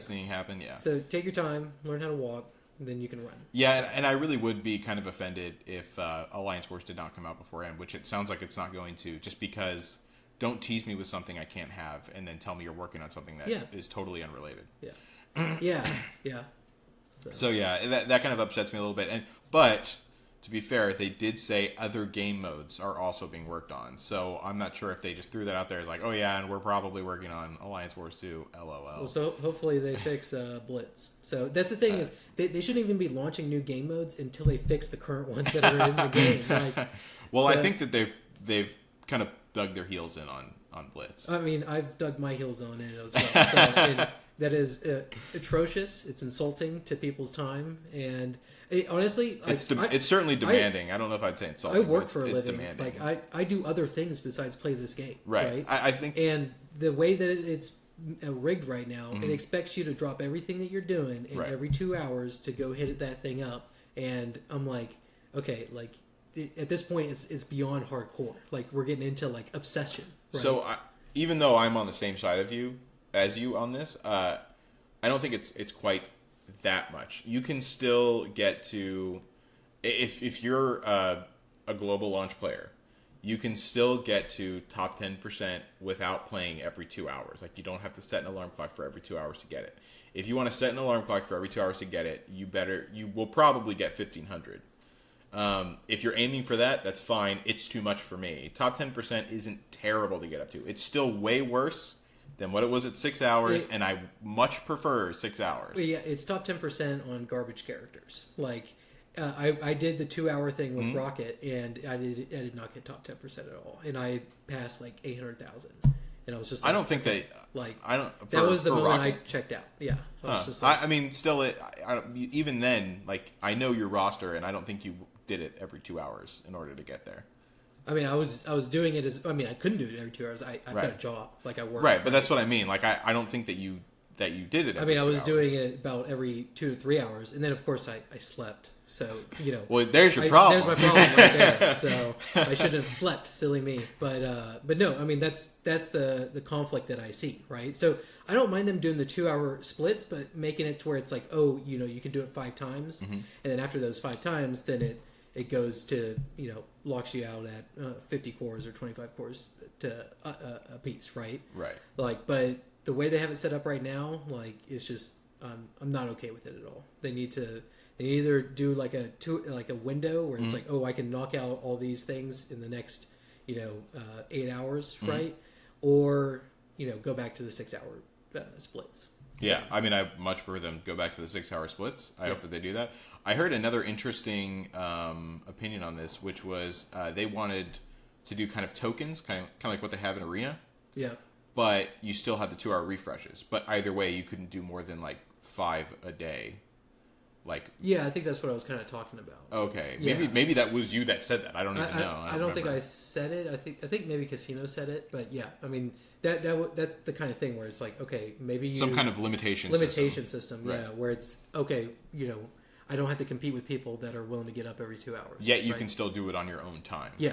seeing happen. Yeah. So take your time, learn how to walk, and then you can run. Yeah, and I really would be kind of offended if Alliance Wars did not come out beforehand, which it sounds like it's not going to, just because don't tease me with something I can't have and then tell me you're working on something that is totally unrelated. Yeah. So that kind of upsets me a little bit. But to be fair, they did say other game modes are also being worked on. So I'm not sure if they just threw that out there as like, oh yeah, and we're probably working on Alliance Wars 2, LOL. Well, so hopefully they fix Blitz. So that's the thing, is they shouldn't even be launching new game modes until they fix the current ones that are in the game. I think that they've kind of dug their heels in on Blitz. I mean, I've dug my heels on it as well. So that is atrocious. It's insulting to people's time, and honestly, it's certainly demanding. I don't know if I'd say insulting. I work for a living. Demanding. Like I do other things besides play this game. Right. I think, and the way that it's rigged right now, it expects you to drop everything that you're doing in every 2 hours to go hit that thing up, and I'm like, okay, like at this point, it's beyond hardcore. Like we're getting into like obsession. Right? So even though I'm on the same side as you on this, I don't think it's quite that much. You can still get to, if you're a global launch player, you can still get to top 10% without playing every 2 hours. Like you don't have to set an alarm clock for every 2 hours to get it. If you want to set an alarm clock for every 2 hours to get it, you will probably get 1,500. If you're aiming for that, that's fine. It's too much for me. Top 10% isn't terrible to get up to. It's still way worse than what it was at 6 hours, and I much prefer 6 hours. Yeah, it's top 10% on garbage characters. Like, I did the 2 hour thing with Rocket, and I did not get top 10% at all, and I passed like 800,000, and I was just like, I don't think that was the moment Rocket. I checked out. Yeah, I was just like, I mean, still, even then, like I know your roster, and I don't think you did it every 2 hours in order to get there. I mean, I was doing it I couldn't do it every 2 hours. I've got a job, like I work. Right, but that's what I mean. Like I don't think that you did it. I was doing it about every 2 to 3 hours, and then of course I slept. So Well, there's your problem. There's my problem right there. So I shouldn't have slept, silly me. But no, I mean that's the conflict that I see, right? So I don't mind them doing the 2 hour splits, but making it to where it's like, you can do it 5 times, and then after those 5 times, then it goes to, locks you out at 50 cores or 25 cores to a piece, right? Right. Like, but the way they have it set up right now, like, it's just I'm not okay with it at all. They need to either do like a window where it's like, I can knock out all these things in the next 8 hours, right? Or go back to the 6 hour splits. Yeah, I mean, I much prefer them go back to the 6 hour splits. I hope that they do that. I heard another interesting opinion on this, which was they wanted to do kind of tokens, kind of like what they have in Arena. Yeah. But you still had the 2 hour refreshes. But either way, you couldn't do more than like 5 a day. Like. Yeah, I think that's what I was kind of talking about. Okay, maybe that was you that said that. I don't even know. I don't think I said it. I think maybe Khasino said it. But yeah, I mean that's the kind of thing where it's like, okay, maybe some kind of limitation system. Yeah, right. Where it's okay, I don't have to compete with people that are willing to get up every 2 hours. Yet you can still do it on your own time. Yeah.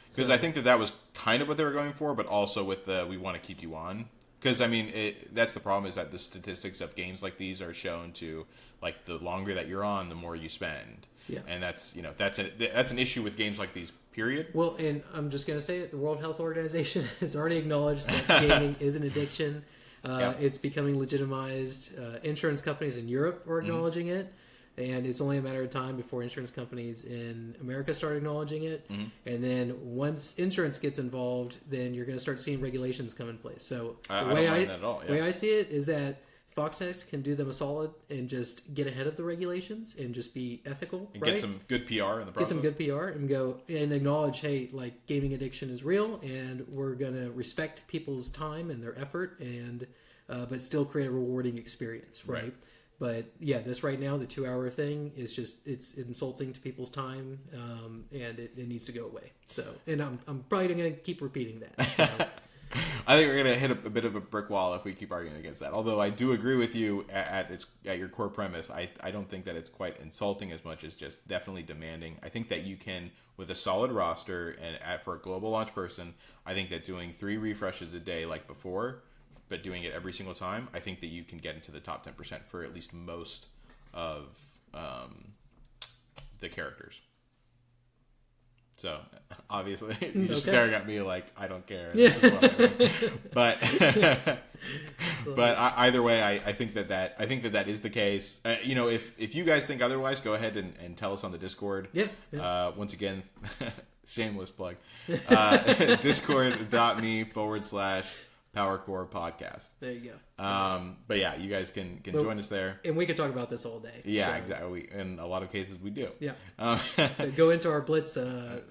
Because I think that was kind of what they were going for, but also with the we want to keep you on. Because I mean, that's the problem, is that the statistics of games like these are shown to, like, the longer that you're on, the more you spend. Yeah. And that's an issue with games like these. Period. Well, and I'm just gonna say it: the World Health Organization has already acknowledged that gaming is an addiction. It's becoming legitimized. Insurance companies in Europe are acknowledging it, and it's only a matter of time before insurance companies in America start acknowledging it. And then once insurance gets involved, then you're going to start seeing regulations come in place. So the way I see it is that Foxnext can do them a solid and just get ahead of the regulations and just be ethical, And right? get some good PR in the process. Get some good PR and go and acknowledge, hey, like gaming addiction is real, and we're gonna respect people's time and their effort, and but still create a rewarding experience, right? But yeah, this right now, the 2-hour thing is just it's insulting to people's time, and it needs to go away. So, and I'm probably gonna keep repeating that. So. I think we're gonna hit a bit of a brick wall if we keep arguing against that. Although I do agree with you at your core premise. I don't think that it's quite insulting as much as just definitely demanding. I think that you can, with a solid roster and for a global launch person, I think that doing 3 refreshes a day like before, but doing it every single time, I think that you can get into the top 10% for at least most of the characters. So obviously, you're just staring at me like I don't care. This is what I mean. But either way, I think that is the case. If you guys think otherwise, go ahead and tell us on the Discord. Yeah. Once again, shameless plug. Discord.me/PowerCore Podcast. There you go. But yeah, you guys can join us there. And we could talk about this all day. Yeah, exactly. In a lot of cases, we do. Yeah. Go into our Blitz the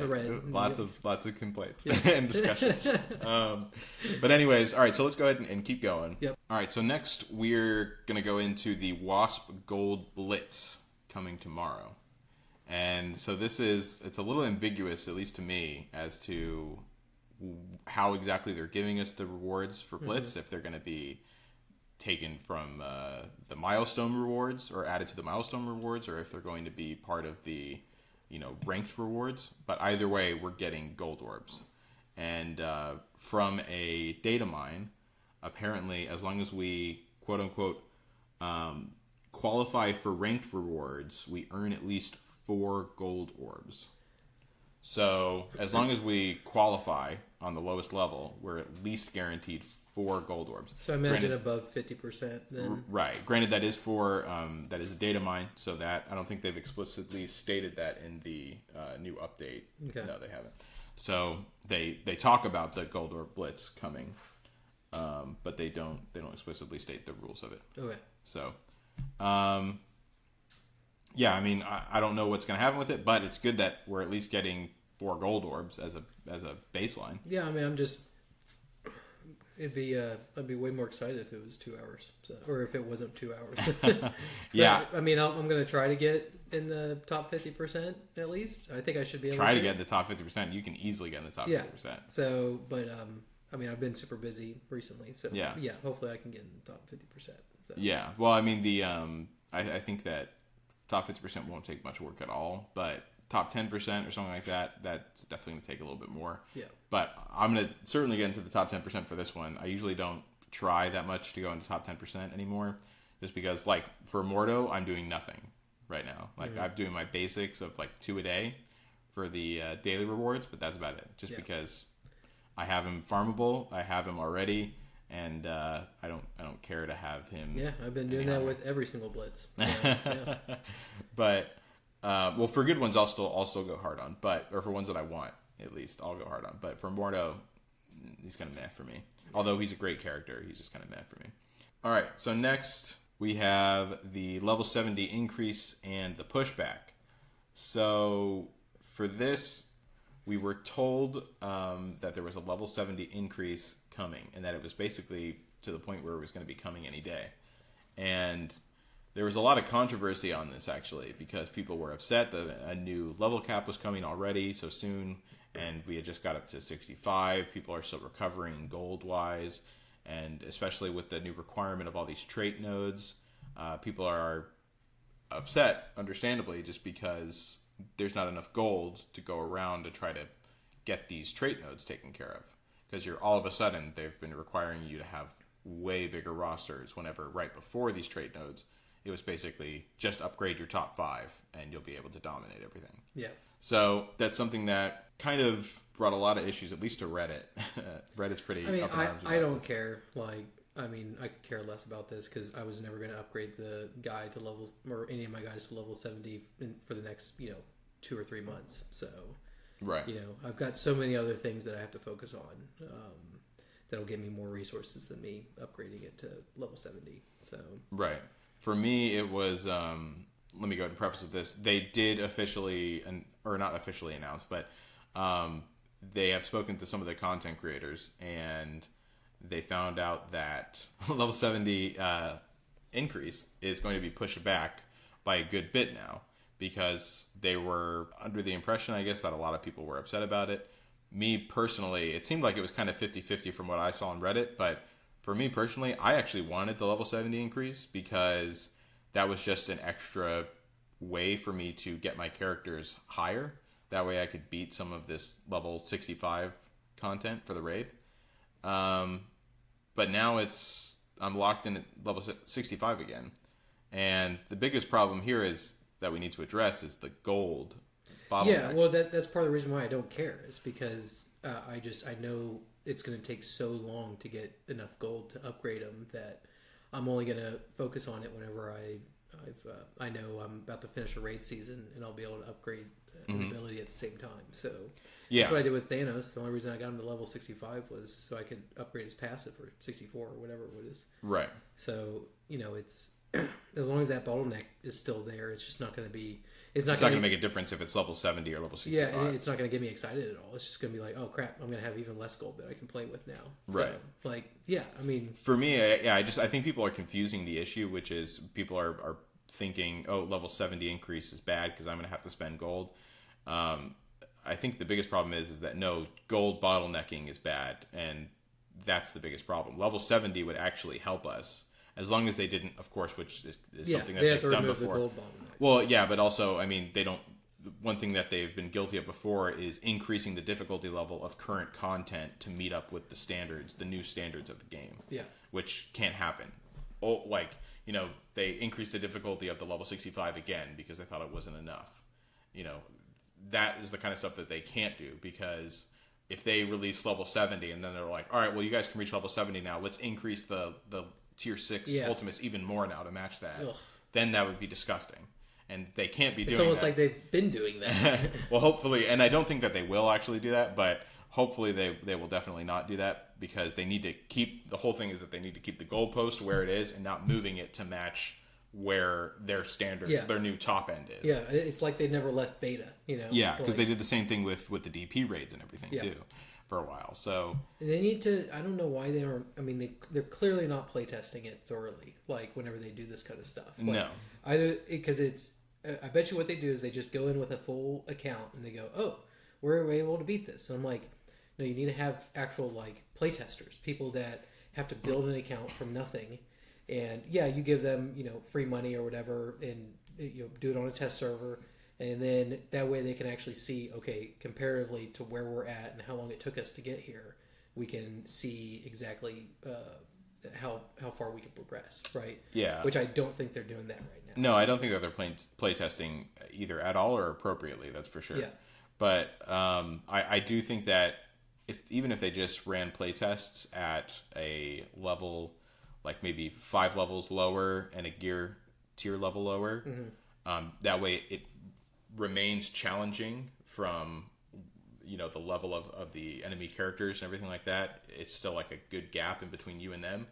Red. Lots of complaints and discussions. But anyways, all right, so let's go ahead and keep going. Yep. All right, so next we're going to go into the Wasp Gold Blitz coming tomorrow. And so it's a little ambiguous, at least to me, as to how exactly they're giving us the rewards for Blitz, if they're going to be taken from the milestone rewards or added to the milestone rewards, or if they're going to be part of the ranked rewards. But either way, we're getting gold orbs. And from a data mine, apparently, as long as we quote unquote qualify for ranked rewards, we earn at least 4 gold orbs. So as long as we qualify on the lowest level, we're at least guaranteed 4 gold orbs. So I imagine above 50% then. Right. Granted, that is that is a data mine, so that I don't think they've explicitly stated that in the new update. Okay. No, they haven't. So they talk about the gold orb blitz coming, but they don't explicitly state the rules of it. Okay. So, yeah, I mean, I don't know what's going to happen with it, but it's good that we're at least getting 4 gold orbs as a baseline. Yeah, I mean, I'd be way more excited if it was 2 hours, or if it wasn't 2 hours. Yeah, I mean, I'm going to try to get in the top 50% at least. I think I should be able to get in the top 50%. You can easily get in the top 50%. So, but I mean, I've been super busy recently, so yeah, hopefully I can get in the top 50%. So. Yeah, well, I mean, I think that top 50% won't take much work at all, but top 10% or something like that, that's definitely going to take a little bit more. Yeah. But I'm going to certainly get into the top 10% for this one. I usually don't try that much to go into top 10% anymore, just because, like, for Mordo, I'm doing nothing right now. Like, I'm doing my basics of, like, 2 a day for the daily rewards, but that's about it. Just because I have him farmable, I have him already, and I don't care to have him. Yeah, I've been doing that with every single blitz. So, yeah. But well, for good ones, I'll still go hard on. Or for ones that I want, at least, I'll go hard on. But for Mordo, he's kind of meh for me. Although he's a great character, he's just kind of meh for me. All right, so next we have the level 70 increase and the pushback. So for this, we were told that there was a level 70 increase coming, and that it was basically to the point where it was going to be coming any day. And there was a lot of controversy on this, actually, because people were upset that a new level cap was coming already so soon, and we had just got up to 65. People are still recovering gold-wise, and especially with the new requirement of all these trait nodes, people are upset, understandably, just because there's not enough gold to go around to try to get these trait nodes taken care of. Because all of a sudden, they've been requiring you to have way bigger rosters, whenever right before these trait nodes, it was basically just upgrade your top 5 and you'll be able to dominate everything. Yeah. So that's something that kind of brought a lot of issues, at least to Reddit. Reddit's pretty up in arms about I don't this. care. I could care less about this because I was never going to upgrade the guy to levels, or any of my guys to level 70 for the next, 2 or 3 months. So, right. I've got so many other things that I have to focus on. that'll give me more resources than me upgrading it to level 70. So right. For me, it was. Let me go ahead and preface with this. They did officially, or not officially announce, but they have spoken to some of the content creators, and they found out that level 70 increase is going to be pushed back by a good bit now, because they were under the impression, I guess, that a lot of people were upset about it. Me personally, it seemed like it was kind of 50-50 from what I saw on Reddit, but for me personally, I actually wanted the level 70 increase because that was just an extra way for me to get my characters higher. That way I could beat some of this level 65 content for the raid. But now I'm locked in at level 65 again. And the biggest problem here is that we need to address is the gold bottleneck. yeah, well, that's part of the reason why I don't care, is because I know it's going to take so long to get enough gold to upgrade them that I'm only going to focus on it whenever I know I'm about to finish a raid season and I'll be able to upgrade an ability at the same time. So that's what I did with Thanos. The only reason I got him to level 65 was so I could upgrade his passive, or 64 or whatever it is. Right. So, it's as long as that bottleneck is still there, it's just not going to be. It's not going to make a difference if it's level 70 or level 65. Yeah, and it's not going to get me excited at all. It's just going to be like, oh crap, I'm going to have even less gold that I can play with now. So, right. Like, yeah, I mean, for me, I think people are confusing the issue, which is people are thinking, oh, level 70 increase is bad because I'm going to have to spend gold. I think the biggest problem is that no, gold bottlenecking is bad, and that's the biggest problem. Level 70 would actually help us, as long as they didn't, of course, which is something that they've done before. The gold bottleneck. Well, yeah, but also, I mean, they don't. One thing that they've been guilty of before is increasing the difficulty level of current content to meet up with the standards, the new standards of the game. Yeah, which can't happen. Oh, they increased the difficulty of the level 65 again because they thought it wasn't enough. That is the kind of stuff that they can't do, because if they release level 70 and then they're like, all right, well, you guys can reach level 70 now, let's increase the tier 6 ultimates even more now to match that. Ugh. Then that would be disgusting. And they can't be doing that. It's almost like they've been doing that. Well, hopefully, and I don't think that they will actually do that, but hopefully they will definitely not do that, because they need to keep, the whole thing is that they need to keep the goalpost where it is and not moving it to match where their standard, their new top end is. Yeah, it's like they never left beta, Yeah, because they did the same thing with the DP raids and everything too for a while. So they need to, I don't know why they aren't, I mean, they're clearly not playtesting it thoroughly, like whenever they do this kind of stuff. Like, no. Either, because I bet you what they do is they just go in with a full account and they go, oh, we're able to beat this. And I'm like, no, you need to have actual like playtesters, people that have to build an account from nothing. And yeah, you give them, free money or whatever, and do it on a test server, and then that way they can actually see, okay, comparatively to where we're at and how long it took us to get here, we can see exactly how far we can progress, right? Yeah. Which I don't think they're doing that right now. No, I don't think that they're play testing either at all or appropriately. That's for sure. Yeah. But I do think that even if they just ran play tests at a level, like maybe 5 levels lower and a gear tier level lower, that way it remains challenging from the level of the enemy characters and everything like that. It's still like a good gap in between you and them.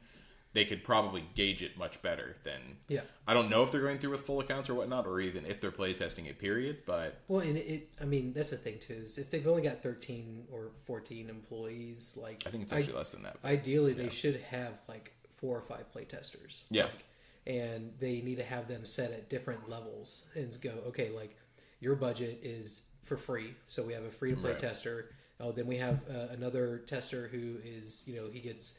They could probably gauge it much better than. Yeah. I don't know if they're going through with full accounts or whatnot, or even if they're playtesting it. Period. But I mean, that's the thing too. Is if they've only got 13 or 14 employees, like I think it's actually less than that. Ideally, they should have like 4 or 5 playtesters. Yeah. And they need to have them set at different levels and go, okay, like your budget is for free, so we have a free to play tester. Oh, then we have another tester who is, he gets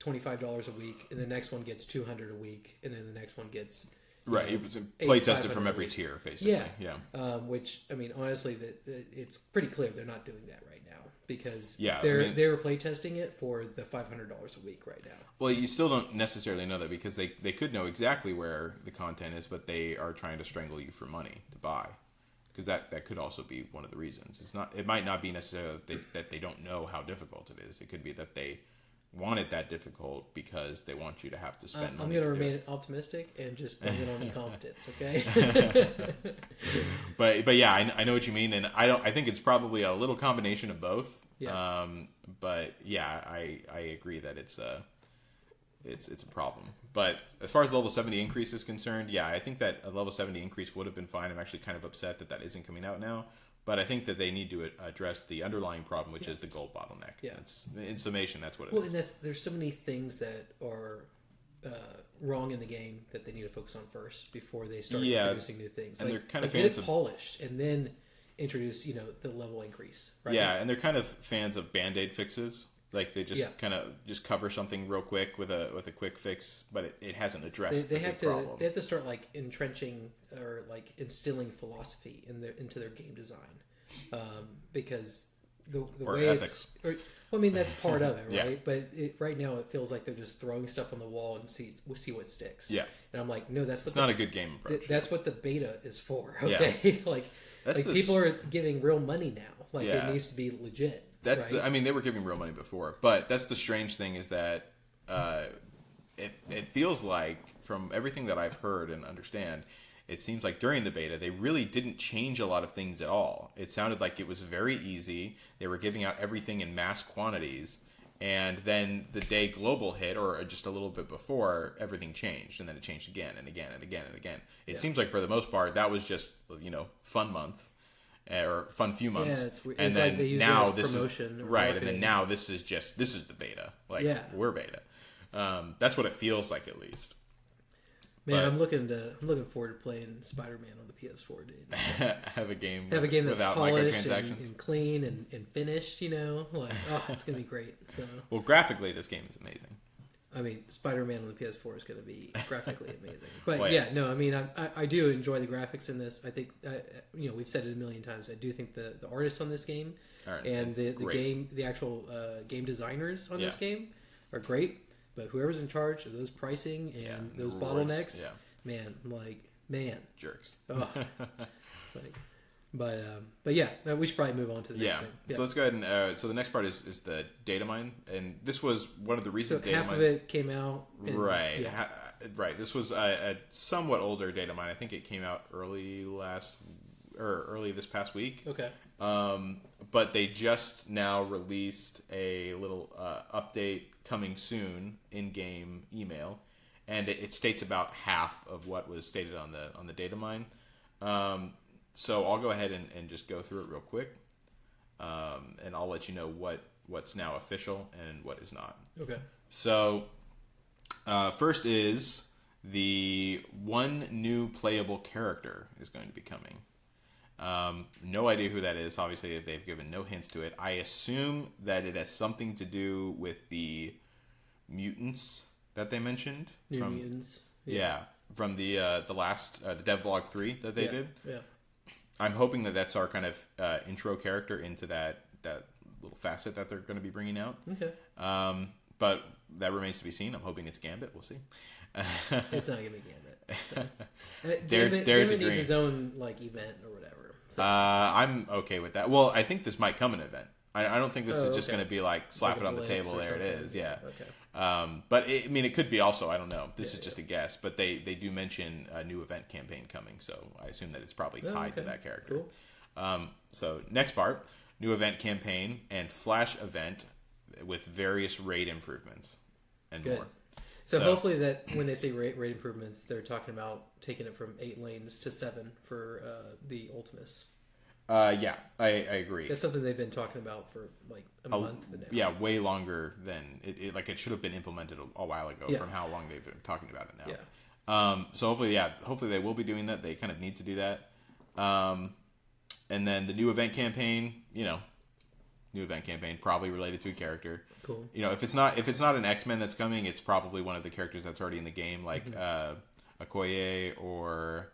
$25 a week, and the next one gets $200 a week, and then the next one gets play tested from every tier, basically. Yeah. Which, I mean, honestly, it's pretty clear they're not doing that right now, because they're play testing it for the $500 a week right now. Well, you still don't necessarily know that, because they could know exactly where the content is, but they are trying to strangle you for money to buy. Because that could also be one of the reasons. It might not be necessarily that they don't know how difficult it is. It could be that they want it that difficult because they want you to have to spend money. I'm going to remain optimistic and just blame it on incompetence, okay? But yeah, I know what you mean, and I think it's probably a little combination of both. Yeah. But yeah, I agree that it's a problem. But as far as the level 70 increase is concerned, yeah, I think that a level 70 increase would have been fine. I'm actually kind of upset that that isn't coming out now. But I think that they need to address the underlying problem, which is the gold bottleneck. Yeah. In summation, that's what it Well, is. and there's so many things that are wrong in the game that they need to focus on first before they start introducing new things. And like, they're kind of get fans it polished and then introduce, the level increase. Right? Yeah, and they're kind of fans of Band-Aid fixes. Like they just kind of just cover something real quick with a quick fix, but it hasn't addressed the big problem. They have to start like entrenching or like instilling philosophy into their game design, because the way ethics. I mean that's part of it, Yeah. right? But right now it feels like they're just throwing stuff on the wall and see what sticks. Yeah, and I'm like, no, that's what it's not a good game approach. That's what the beta is for. Okay, Yeah. people are giving real money now. Like it needs to be legit. That's right? I mean, they were giving real money before, but that's the strange thing is that it feels like from everything that I've heard and understand, it seems like during the beta they really didn't change a lot of things at all. It sounded like it was very easy. They were giving out everything in mass quantities, and then the day global hit, or just a little bit before, everything changed, and then it changed again and again and again and again. It seems like for the most part that was just fun month. Or fun few months, it's weird. And it's then like they use now it as this promotion is or right, marketing. and then now this is the beta. Like we're beta. That's what it feels like, at least. Man, But- I'm looking forward to playing Spider-Man on the PS4, dude. have a game That's without polished microtransactions. and clean and finished. Like, it's gonna be great. So, Well, graphically, this game is amazing. I mean, Spider-Man on the PS4 is gonna be graphically amazing. But Well, yeah, no, I mean, I do enjoy the graphics in this. I think we've said it a million times. I do think the artists on this game and the actual game designers on this game are great. But whoever's in charge of those pricing and those bottlenecks, man, Jerks. Oh. But yeah, we should probably move on to the next thing. Yeah. So let's go ahead and so the next part is the data mine, and this was one of the recent data half mines. of it came out. Right. Right. This was a somewhat older data mine. I think it came out early this past week. Okay. But they just now released a little update coming soon in-game email, and it states about half of what was stated on the data mine. So I'll go ahead and just go through it real quick, and I'll let you know what's now official and what is not. Okay. So first is the one new playable character is going to be coming. No idea who that is. Obviously, they've given no hints to it. I assume that it has something to do with the mutants that they mentioned. Mutants. Yeah, from the last the devlog 3 that they did. Yeah. I'm hoping that that's our kind of intro character into that little facet that they're going to be bringing out. Okay. But that remains to be seen. I'm hoping it's Gambit. We'll see. It's not gonna be Gambit. Gambit needs his own event or whatever. So. I'm okay with that. Well, I think this might come an event. I don't think this is just going to be slap it on the table. There it is. Yeah. Okay. But it could be also. I don't know. This is just a guess. But they do mention a new event campaign coming, so I assume that it's probably tied to that character. Cool. So next part, new event campaign and flash event with various raid improvements and more. So hopefully that when they say rate improvements, they're talking about taking it from 8 lanes to 7 for the Ultimus. Yeah, I agree. That's something they've been talking about for a month now. Yeah, way longer than it should have been implemented a while ago from how long they've been talking about it now. Yeah. So hopefully they will be doing that. They kind of need to do that. And then the new event campaign, new event campaign probably related to a character. Cool. If it's not an X-Men that's coming, it's probably one of the characters that's already in the game, like Okoye or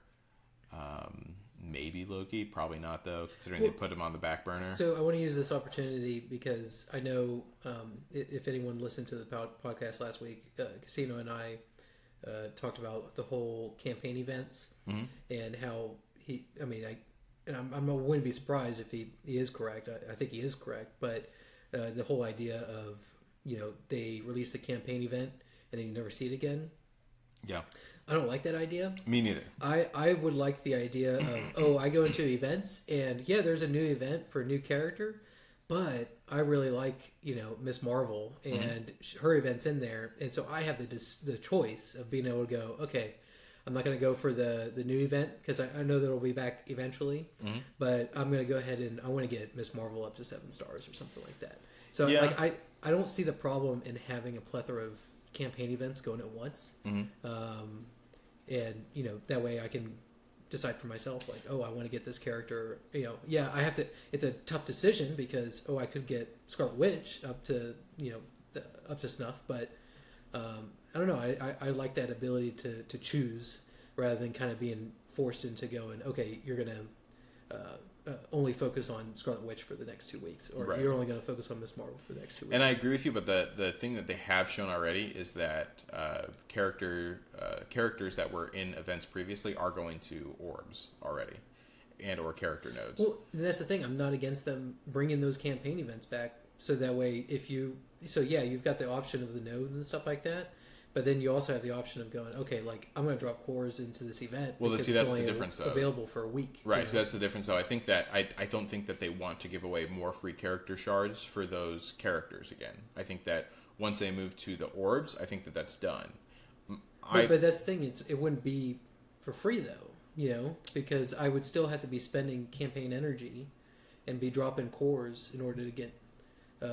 maybe Loki. Probably not though, considering they put him on the back burner. So I want to use this opportunity because I know if anyone listened to the podcast last week, Khasino and I talked about the whole campaign events and how I wouldn't be surprised if he is correct. I think he is correct, but the whole idea of they release the campaign event and then you never see it again. Yeah, I don't like that idea. Me neither. I would like the idea of I go into events and there's a new event for a new character, But I really like, Miss Marvel and her events in there, and so I have the choice of being able to go, okay, I'm not going to go for the new event because I know that it'll be back eventually, but I'm going to go ahead and I want to get Miss Marvel up to 7 stars or something like that. So like I don't see the problem in having a plethora of campaign events going at once, and that way I can decide for myself, like, I want to get this character. I have to. It's a tough decision because I could get Scarlet Witch up to up to snuff, but I don't know. I like that ability to choose rather than kind of being forced into going, okay, you're gonna only focus on Scarlet Witch for the next 2 weeks, or you're only going to focus on Miss Marvel for the next 2 weeks. And I agree with you, but the thing that they have shown already is that characters that were in events previously are going to orbs already, and or character nodes. Well, that's the thing. I'm not against them bringing those campaign events back, so that way you've got the option of the nodes and stuff like that. But then you also have the option of going, okay, like, I'm going to drop cores into this event. Well, because that's it's only the difference, though. Available for a week. Right, so that's the difference, though. I think that I don't think that they want to give away more free character shards for those characters again. I think that once they move to the orbs, I think that that's done. But that's the thing. It wouldn't be for free, though, because I would still have to be spending campaign energy and be dropping cores in order to get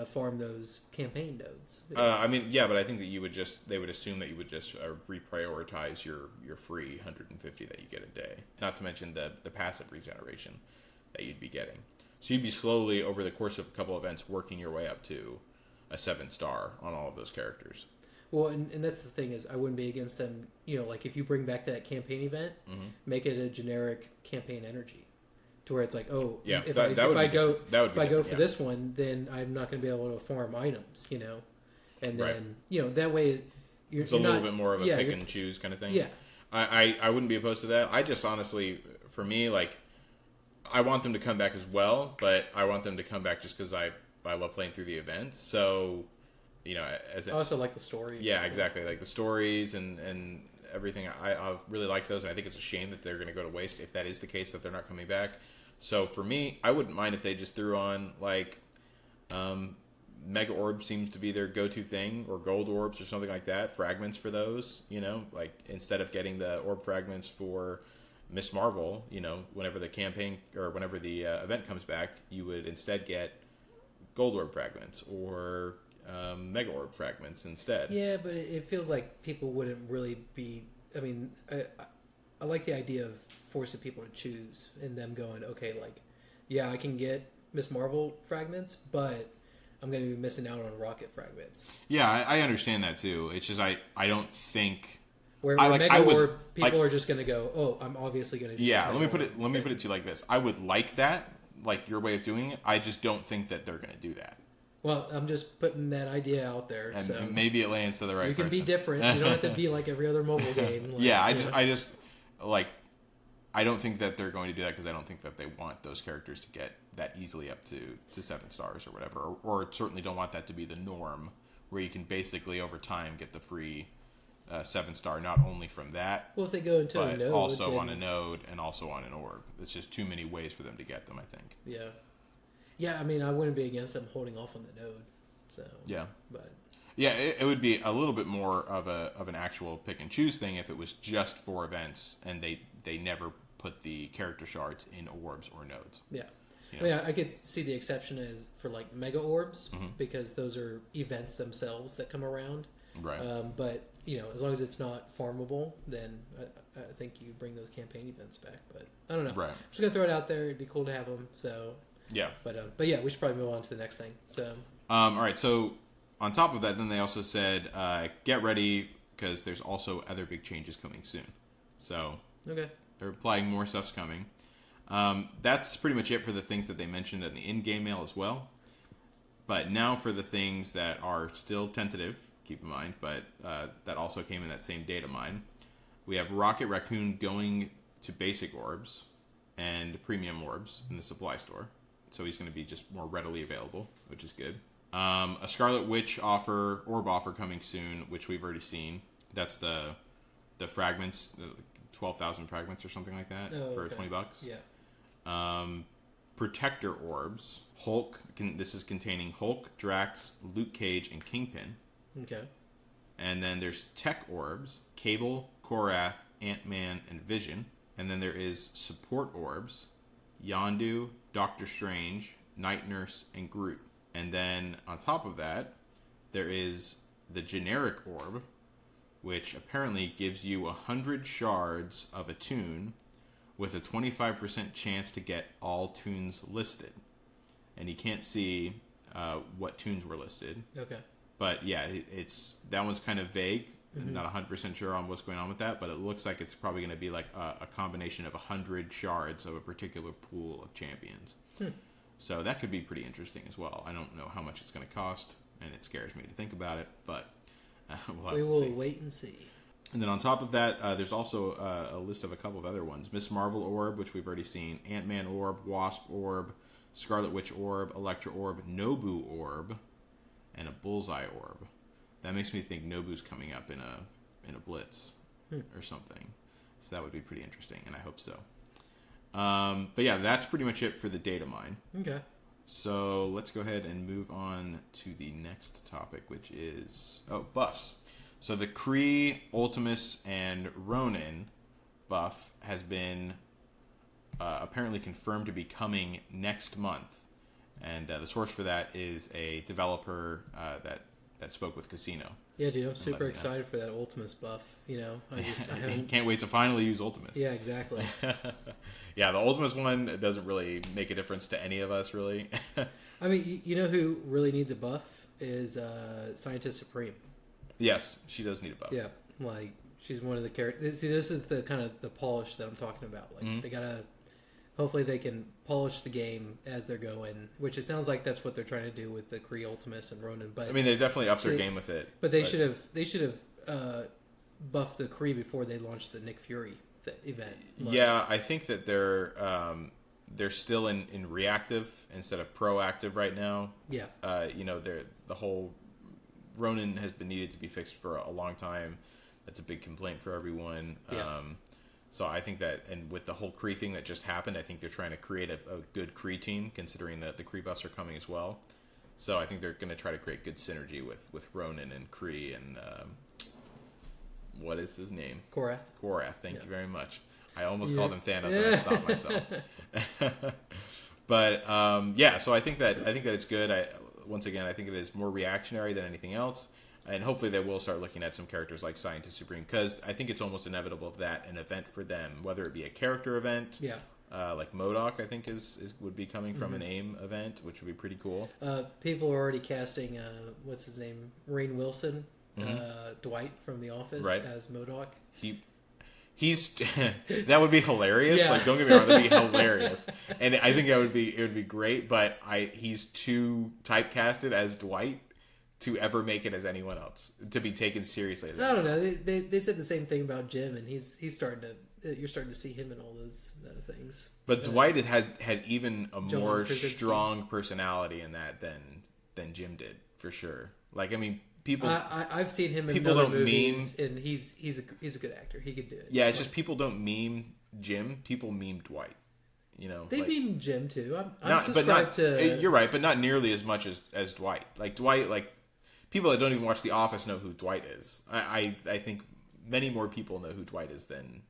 farm those campaign nodes. But I think that they would assume that you would just reprioritize your free 150 that you get a day, not to mention the passive regeneration that you'd be getting. So you'd be slowly, over the course of a couple events, working your way up to a 7-star on all of those characters. Well, and that's the thing is, I wouldn't be against them, like if you bring back that campaign event, make it a generic campaign energy. To where it's like, if I go for this one, then I'm not going to be able to farm items, and then that way it's a little bit more of a pick and choose kind of thing. Yeah, I wouldn't be opposed to that. I just honestly, for me, like, I want them to come back as well, but I want them to come back just because I love playing through the events. So, I also like the story. Yeah, exactly, like the stories and everything. I really like those, and I think it's a shame that they're going to go to waste if that is the case, that they're not coming back. So for me, I wouldn't mind if they just threw on, like, Mega Orbs seems to be their go-to thing, or Gold Orbs or something like that, fragments for those, like, instead of getting the orb fragments for Miss Marvel, whenever the campaign, or whenever the event comes back, you would instead get Gold Orb fragments, or Mega Orb fragments instead. Yeah, but it feels like people wouldn't really be, I mean, I like the idea of forcing people to choose and them going, okay, like, yeah, I can get Miss Marvel fragments, but I'm going to be missing out on Rocket fragments. Yeah, I understand that too. It's just I don't think where Mega Orb people are just going to go, I'm obviously going to do let me put it to you like this. I would like that, like your way of doing it. I just don't think that they're going to do that. Well, I'm just putting that idea out there, and so maybe it lands to the right. You can person. be different. You don't have to be like every other mobile game. Like, I just like. I don't think that they're going to do that because I don't think that they want those characters to get that easily up to 7 stars or whatever, or certainly don't want that to be the norm, where you can basically over time get the free 7-star not only from that, well, if they go into but a node, also then... on a node and also on an orb. It's just too many ways for them to get them, I think. Yeah. I mean, I wouldn't be against them holding off on the node. So but it would be a little bit more of an actual pick and choose thing if it was just for events and they never put the character shards in orbs or nodes. Yeah. I mean, I could see the exception is for like Mega Orbs, because those are events themselves that come around. Right. But as long as it's not farmable, then I think you bring those campaign events back. But I don't know. Right. I'm just gonna throw it out there. It'd be cool to have them. So yeah. But yeah, we should probably move on to the next thing. So. All right. So on top of that, then they also said get ready because there's also other big changes coming soon. So. Okay. They're implying more stuff's coming. That's pretty much it for the things that they mentioned in the in-game mail as well. But now for the things that are still tentative, keep in mind, but that also came in that same data mine. We have Rocket Raccoon going to basic orbs and premium orbs in the supply store. So he's going to be just more readily available, which is good. A Scarlet Witch orb offer coming soon, which we've already seen. That's the fragments, 12,000 fragments or something like that for $20. Yeah. Protector Orbs. This is containing Hulk, Drax, Luke Cage, and Kingpin. Okay. And then there's Tech Orbs. Cable, Korath, Ant-Man, and Vision. And then there is Support Orbs. Yondu, Doctor Strange, Night Nurse, and Groot. And then on top of that, there is the Generic Orb, which apparently gives you 100 shards of a tune with a 25% chance to get all tunes listed. And you can't see what tunes were listed. Okay. But yeah, that one's kind of vague. Mm-hmm. Not 100% sure on what's going on with that, but it looks like it's probably going to be like a combination of 100 shards of a particular pool of champions. So that could be pretty interesting as well. I don't know how much it's going to cost, and it scares me to think about it, but we will wait and see. And then on top of that, there's also a list of a couple of other ones. Miss Marvel Orb, which we've already seen. Ant-Man Orb, Wasp Orb, Scarlet Witch Orb, Elektra Orb, Nobu Orb, and a Bullseye Orb. That makes me think Nobu's coming up in a Blitz or something. So that would be pretty interesting, and I hope so. But yeah, that's pretty much it for the data mine. Okay. So let's go ahead and move on to the next topic, which is buffs. So the Kree, Ultimus, and Ronin buff has been apparently confirmed to be coming next month, and the source for that is a developer that spoke with Khasino. Yeah, dude, I'm super excited for that Ultimus buff. You know, I can't wait to finally use Ultimus. Yeah, exactly. Yeah, the Ultimus one doesn't really make a difference to any of us, really. I mean, you know who really needs a buff is Scientist Supreme. Yes, she does need a buff. Yeah, like she's one of the characters. See, this is the kind of the polish that I'm talking about. Like they gotta. Hopefully, they can polish the game as they're going, which it sounds like that's what they're trying to do with the Kree Ultimus and Ronin. But I mean, they definitely upped their game with it. But they should have buffed the Kree before they launched the Nick Fury event. Yeah, I think that they're still in reactive instead of proactive right now. Yeah. The whole Ronin has been needed to be fixed for a long time. That's a big complaint for everyone. Yeah. So I think that, and with the whole Kree thing that just happened, I think they're trying to create a good Kree team, considering that the Kree buffs are coming as well. So I think they're going to try to create good synergy with Ronin and Kree and what is his name? Korath. Thank you very much. I almost called him Thanos and I stopped myself. But so I think that it's good. Once again, I think it is more reactionary than anything else. And hopefully they will start looking at some characters like Scientist Supreme, because I think it's almost inevitable that an event for them, whether it be a character event, like MODOK, I think would be coming from an AIM event, which would be pretty cool. People are already casting, what's his name, Rainn Wilson, Dwight from The Office as MODOK. He's that would be hilarious. Yeah. Like, don't get me wrong, that'd be hilarious, and I think it would be great. But he's too typecasted as Dwight to ever make it as anyone else, to be taken seriously. I don't know. They said the same thing about Jim, and he's starting to. You're starting to see him in all those things. But Dwight had even a John more Krasinski. strong personality in that than Jim did, for sure. Like, I mean, people. I've seen him in people other don't movies, and he's a good actor. He could do it. Yeah, it's just people don't meme Jim. People meme Dwight. You know, they like, meme Jim too. I'm not, subscribed but not, to. You're right, but not nearly as much as Dwight. Like Dwight, like people that don't even watch The Office know who Dwight is. I think many more people know who Dwight is than.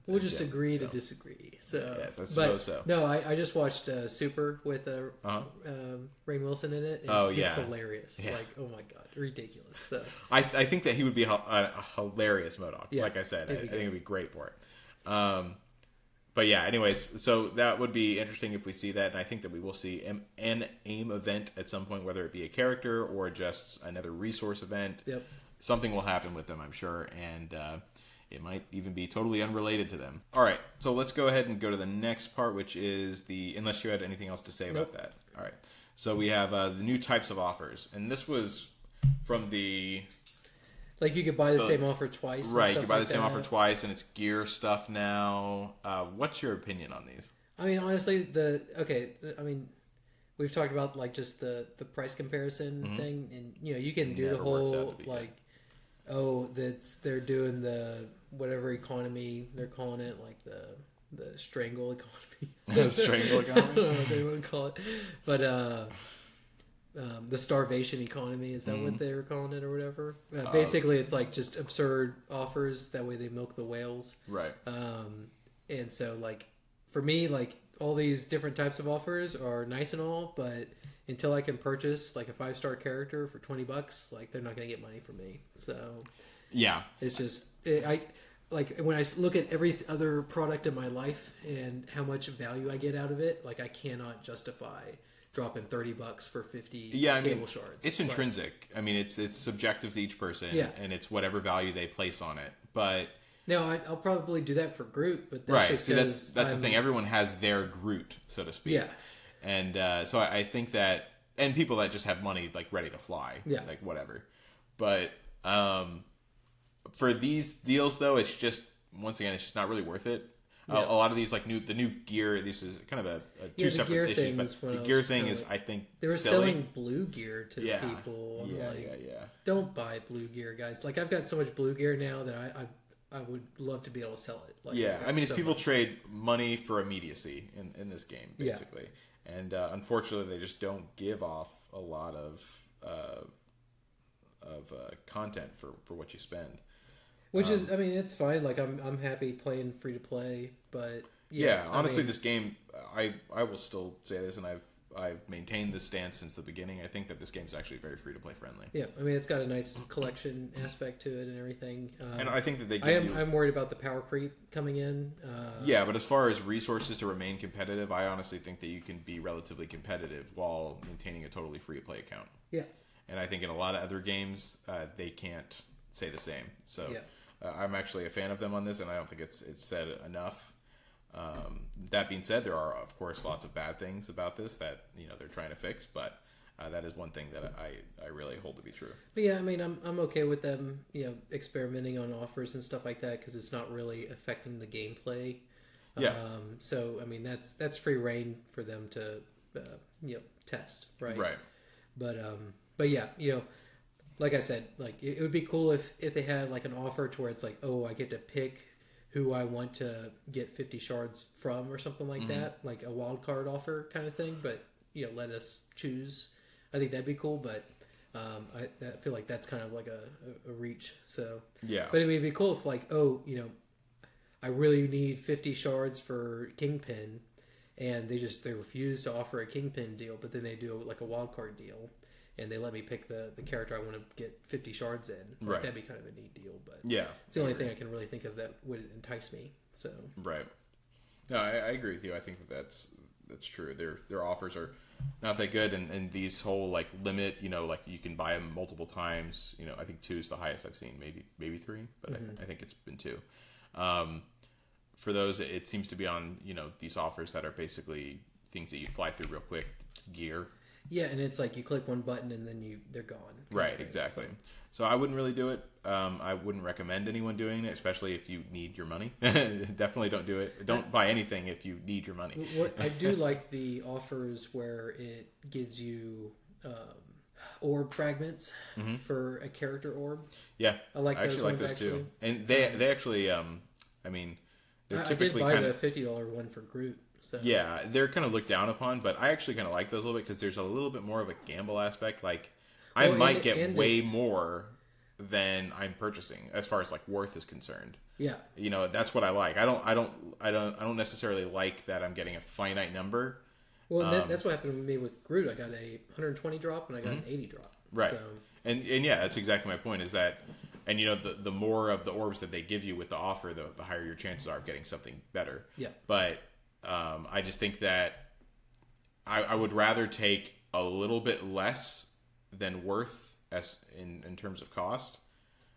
We'll just Jim, agree to disagree. So, yes, I suppose so. No, I just watched Super with Rainn Wilson in it. And he's hilarious. Yeah. Like, oh my god, ridiculous. So I think that he would be a hilarious MODOK. Yeah, like I said, I think it'd be great for it. But yeah, anyways, so that would be interesting if we see that, and I think that we will see an AIM event at some point, whether it be a character or just another resource event. Yep. Something will happen with them, I'm sure, and it might even be totally unrelated to them. All right, so let's go ahead and go to the next part, which is unless you had anything else to say about that. All right, so we have the new types of offers, and this was from the... Like, you could buy the same offer twice. Right, you could buy the same offer twice, and it's gear stuff now. What's your opinion on these? I mean, honestly, we've talked about, like, just the price comparison thing, and, you can do the whole, like, they're doing the whatever economy they're calling it, like the the strangle economy. Strangle economy? I don't know what they want to call it, but the starvation economy, is that what they were calling it or whatever? Basically, it's like just absurd offers. That way, they milk the whales. Right. And so, like, for me, like, all these different types of offers are nice and all, but until I can purchase like a 5-star character for $20, like, they're not going to get money from me. So yeah, it's just I like when I look at every other product in my life and how much value I get out of it. Like, I cannot justify dropping $30 for 50 cable shards. It's intrinsic. I mean, it's subjective to each person, and it's whatever value they place on it. But no, I'll probably do that for Groot, but that's right. just See, that's the thing. Everyone has their Groot, so to speak. Yeah. And so I think that, and people that just have money like ready to fly, like whatever. But for these deals, though, it's just, once again, it's just not really worth it. Yeah. A lot of these, like the new gear, this is kind of a two separate issues. But the gear thing is, I think, they were silly. Selling blue gear to people. I'm don't buy blue gear, guys. Like, I've got so much blue gear now that I would love to be able to sell it. Like, I mean, people trade money for immediacy in this game, basically. And unfortunately, they just don't give off a lot of content for what you spend. Which is, I mean, it's fine. Like, I'm happy playing free to play, but honestly, this game, I will still say this, and I've maintained this stance since the beginning. I think that this game is actually very free to play friendly. Yeah, I mean, it's got a nice collection aspect to it and everything. And I think that they. I'm worried about the power creep coming in. But as far as resources to remain competitive, I honestly think that you can be relatively competitive while maintaining a totally free to play account. Yeah. And I think in a lot of other games, they can't say the same. So. Yeah. I'm actually a fan of them on this, and I don't think it's said enough. That being said, there are, of course, lots of bad things about this that they're trying to fix, but that is one thing that I really hold to be true. But yeah, I mean, I'm okay with them, experimenting on offers and stuff like that, because it's not really affecting the gameplay. Yeah. So I mean, that's free reign for them to test, right? Right. But yeah, like I said, like, it would be cool if they had like an offer to where it's like, oh, I get to pick who I want to get 50 shards from or something like that, like a wild card offer kind of thing. But let us choose. I think that'd be cool. But I feel like that's kind of like a reach. So yeah. But it'd be cool if, like, oh, I really need 50 shards for Kingpin, and they refuse to offer a Kingpin deal, but then they do like a wild card deal. And they let me pick the character I want to get 50 shards in. Like, right. That'd be kind of a neat deal. But it's the only thing I can really think of that would entice me. So right. No, I agree with you. I think that's true. Their offers are not that good, and these whole like limit, like you can buy them multiple times. I think 2 is the highest I've seen. Maybe 3, but I think it's been 2. For those, it seems to be on these offers that are basically things that you fly through real quick, gear. Yeah, and it's like you click one button and then they're gone. Right, exactly. So I wouldn't really do it. I wouldn't recommend anyone doing it, especially if you need your money. Definitely don't do it. Don't buy anything if you need your money. What I do like the offers where it gives you orb fragments for a character orb. Yeah, I actually like those too. And they actually, I mean, they're typically I did buy the $50 one for Groot. So. Yeah, they're kind of looked down upon, but I actually kind of like those a little bit because there's a little bit more of a gamble aspect. Like, I might get way more than I'm purchasing as far as like worth is concerned. Yeah, that's what I like. I don't necessarily like that I'm getting a finite number. Well, that's what happened with me with Groot. I got a 120 drop and I got an 80 drop. Right, so. and yeah, that's exactly my point. Is that, and the more of the orbs that they give you with the offer, the higher your chances are of getting something better. Yeah, but. I just think that I would rather take a little bit less than worth as in terms of cost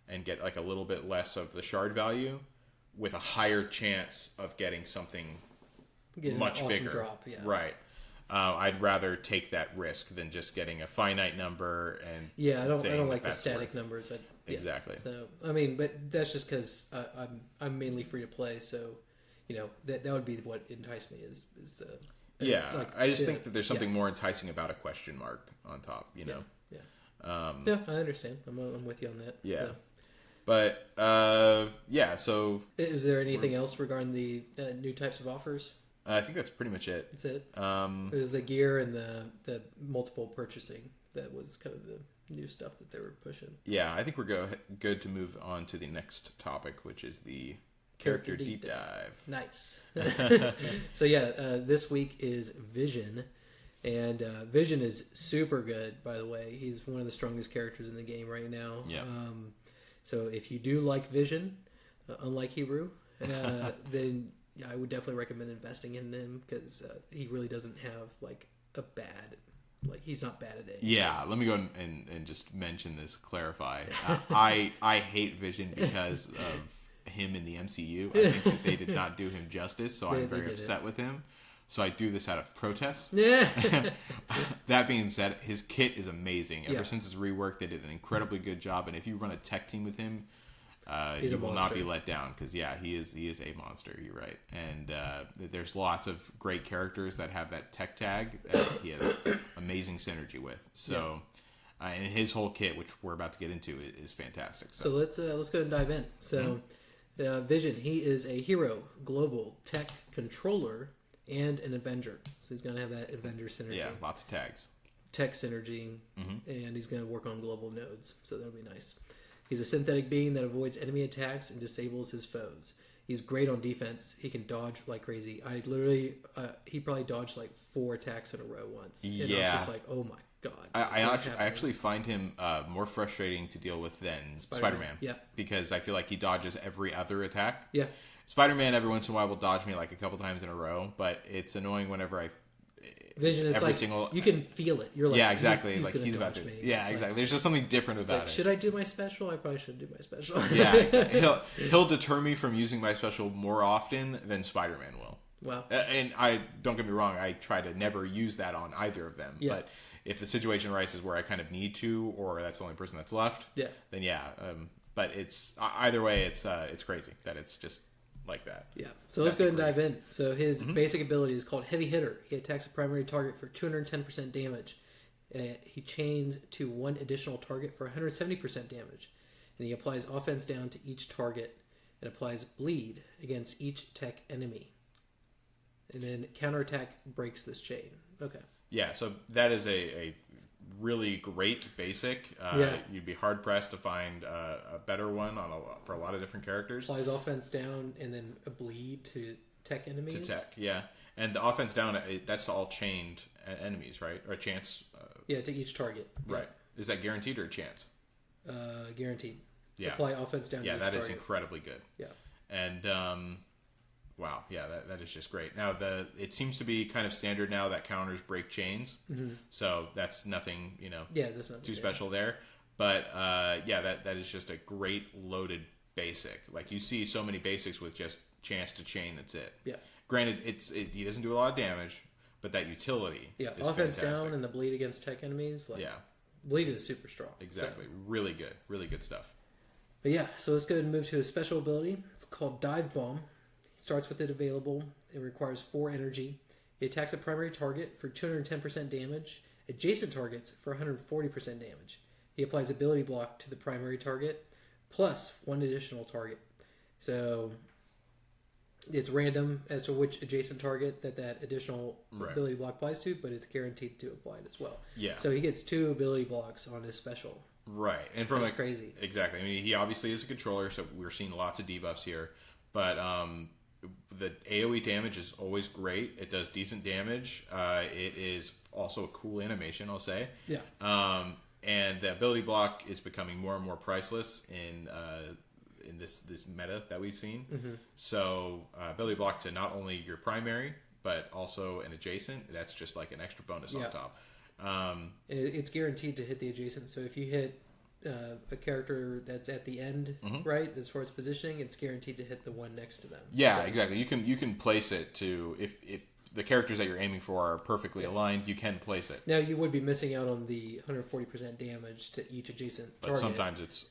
and get like a little bit less of the shard value with a higher chance of getting something much bigger. Drop, yeah. Right. I'd rather take that risk than just getting a finite number and I don't like the static numbers. Exactly. So I mean, but that's just because I'm mainly free to play, so. That would be what enticed me is the I just think that there's something more enticing about a question mark on top. Yeah, I understand. I'm with you on that. Yeah. But yeah, so Is there anything else regarding the new types of offers? I think that's pretty much it. That's it. There's the gear and the multiple purchasing. That was kind of the new stuff that they were pushing. Yeah, I think we're good to move on to the next topic, which is the character deep dive. Nice. So yeah, this week is Vision, and Vision is super good. By the way, he's one of the strongest characters in the game right now. Yeah. So if you do like Vision, unlike Hebrew, then I would definitely recommend investing in him because he really doesn't have like a bad. Like, he's not bad at it. Yeah, let me go and just mention this, clarify. I hate Vision because of him in the MCU. I think that they did not do him justice, so I'm very upset with him. So I do this out of protest. Yeah. That being said, his kit is amazing. Ever Yeah. since his rework, they did an incredibly good job. And if you run a tech team with him, He's he a will not monster. be let down because he is a monster. You're right, and there's lots of great characters that have that tech tag that he has amazing synergy with. So, and his whole kit, which we're about to get into, is fantastic. So let's go ahead and dive in. So, Vision, he is a hero, global tech controller, and an Avenger. So he's gonna have that Avenger synergy. Yeah, lots of tags. Tech synergy, and he's going to work on global nodes, so that'll be nice. He's a synthetic being that avoids enemy attacks and disables his foes. He's great on defense. He can dodge like crazy. He probably dodged like 4 attacks in a row once. And I was just like, oh my god. I actually find him more frustrating to deal with than Spider-Man. Yeah. Because I feel like he dodges every other attack. Yeah. Spider-Man every once in a while will dodge me like a couple times in a row, but it's annoying whenever Vision is like you can feel it. You're like, yeah, exactly. He's about to. me. Yeah, exactly. There's just something different about it. Should I do my special? I probably should do my special. Yeah, exactly. He'll deter me from using my special more often than Spider-Man will. Wow. And I don't get me wrong. I try to never use that on either of them. Yeah. But if the situation arises where I kind of need to, or that's the only person that's left, then yeah. But it's either way, it's crazy that it's just like that. Yeah. So let's go ahead and dive in. So his basic ability is called Heavy Hitter. He attacks a primary target for 210% damage. He chains to one additional target for 170% damage. And he applies offense down to each target and applies bleed against each tech enemy. And then counterattack breaks this chain. Okay. Yeah, so that is a really great basic. You'd be hard pressed to find a better one for a lot of different characters. Applies offense down and then a bleed to tech enemies. To tech, yeah, and the offense down that's to all chained enemies, right? Or a chance. To each target. Right. Is that guaranteed or a chance? Guaranteed. Yeah. Apply offense down. Yeah, to each that target. is incredibly good. Yeah. And wow, yeah, that is just great. Now it seems to be kind of standard now that counters break chains, so that's nothing that's not too special there. But that is just a great loaded basic. Like you see so many basics with just chance to chain. That's it. Yeah. Granted, he doesn't do a lot of damage, but that utility. Yeah, is offense fantastic. down and the bleed against tech enemies. Bleed is super strong. Exactly. So. Really good stuff. But yeah, so let's go ahead and move to his special ability. It's called Dive Bomb. He starts with it available. It requires 4 energy. He attacks a primary target for 210% damage, adjacent targets for 140% damage. He applies ability block to the primary target, plus 1 additional target. So it's random as to which adjacent target that additional ability block applies to, but it's guaranteed to apply it as well. Yeah. So he gets 2 ability blocks on his special. Right. And from That's crazy. Exactly. I mean, he obviously is a controller, so we're seeing lots of debuffs here. But the AoE damage is always great. It does decent damage. It is also a cool animation, I'll say. Yeah. And the ability block is becoming more and more priceless in this meta that we've seen. So ability block to not only your primary, but also an adjacent. That's just like an extra bonus on top. It's guaranteed to hit the adjacent. So if you hit a character that's at the end, right, as far as positioning, it's guaranteed to hit the one next to them. Yeah, so, exactly. You can place it to if the characters that you're aiming for are perfectly aligned, you can place it. Now you would be missing out on the 140% damage to each adjacent target. But sometimes it's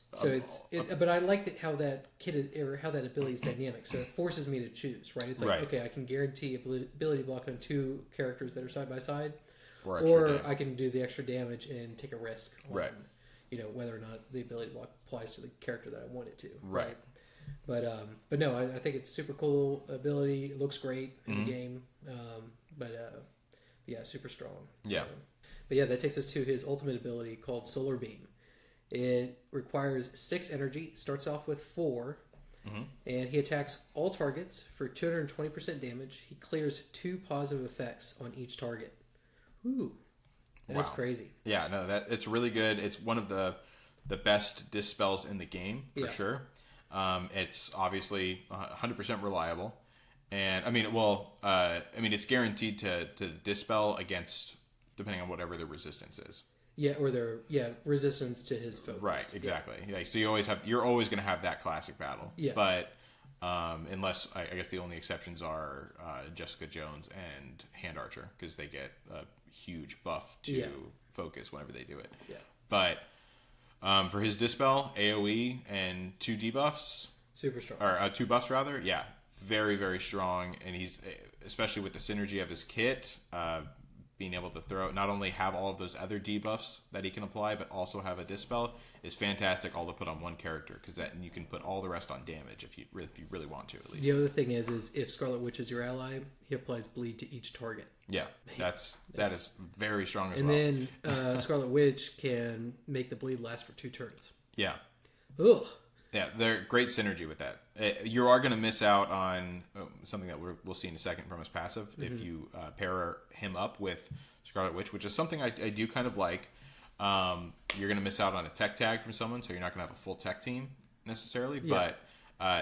but I like how that how that ability is dynamic. So it forces me to choose, right? It's like okay, I can guarantee ability block on 2 characters that are side by side, or I can do the extra damage and take a risk on, whether or not the ability block applies to the character that I want it to. Right. But no, I think it's a super cool ability. It looks great in the game. Yeah, super strong. So, Yeah. But yeah, that takes us to his ultimate ability called Solar Beam. It requires 6 energy, starts off with 4, and he attacks all targets for 220% damage. He clears 2 positive effects on each target. Ooh, that's crazy. Yeah, no, it's really good. It's one of the best dispels in the game for sure. It's obviously 100% reliable, and it's guaranteed to dispel against, depending on whatever the resistance is. Yeah, or their resistance to his focus. Right, exactly. Yeah. So you're always going to have that classic battle. Yeah. But unless I guess the only exceptions are Jessica Jones and Hand Archer, because they get a huge buff to focus whenever they do it. Yeah. But for his dispel, AOE and 2 debuffs, super strong, or 2 buffs rather. Yeah, very very strong, and he's especially with the synergy of his kit. Being able to not only have all of those other debuffs that he can apply, but also have a dispel is fantastic. All to put on one character, because and you can put all the rest on damage if you really want to, at least. The other thing is if Scarlet Witch is your ally, he applies bleed to each target. Yeah, that is very strong as and well. And then Scarlet Witch can make the bleed last for 2 turns. Yeah. Ugh. Yeah, they're great synergy with that. You are going to miss out on something that we'll see in a second from his passive if you pair him up with Scarlet Witch, which is something I do kind of like. You're going to miss out on a tech tag from someone, so you're not going to have a full tech team necessarily, but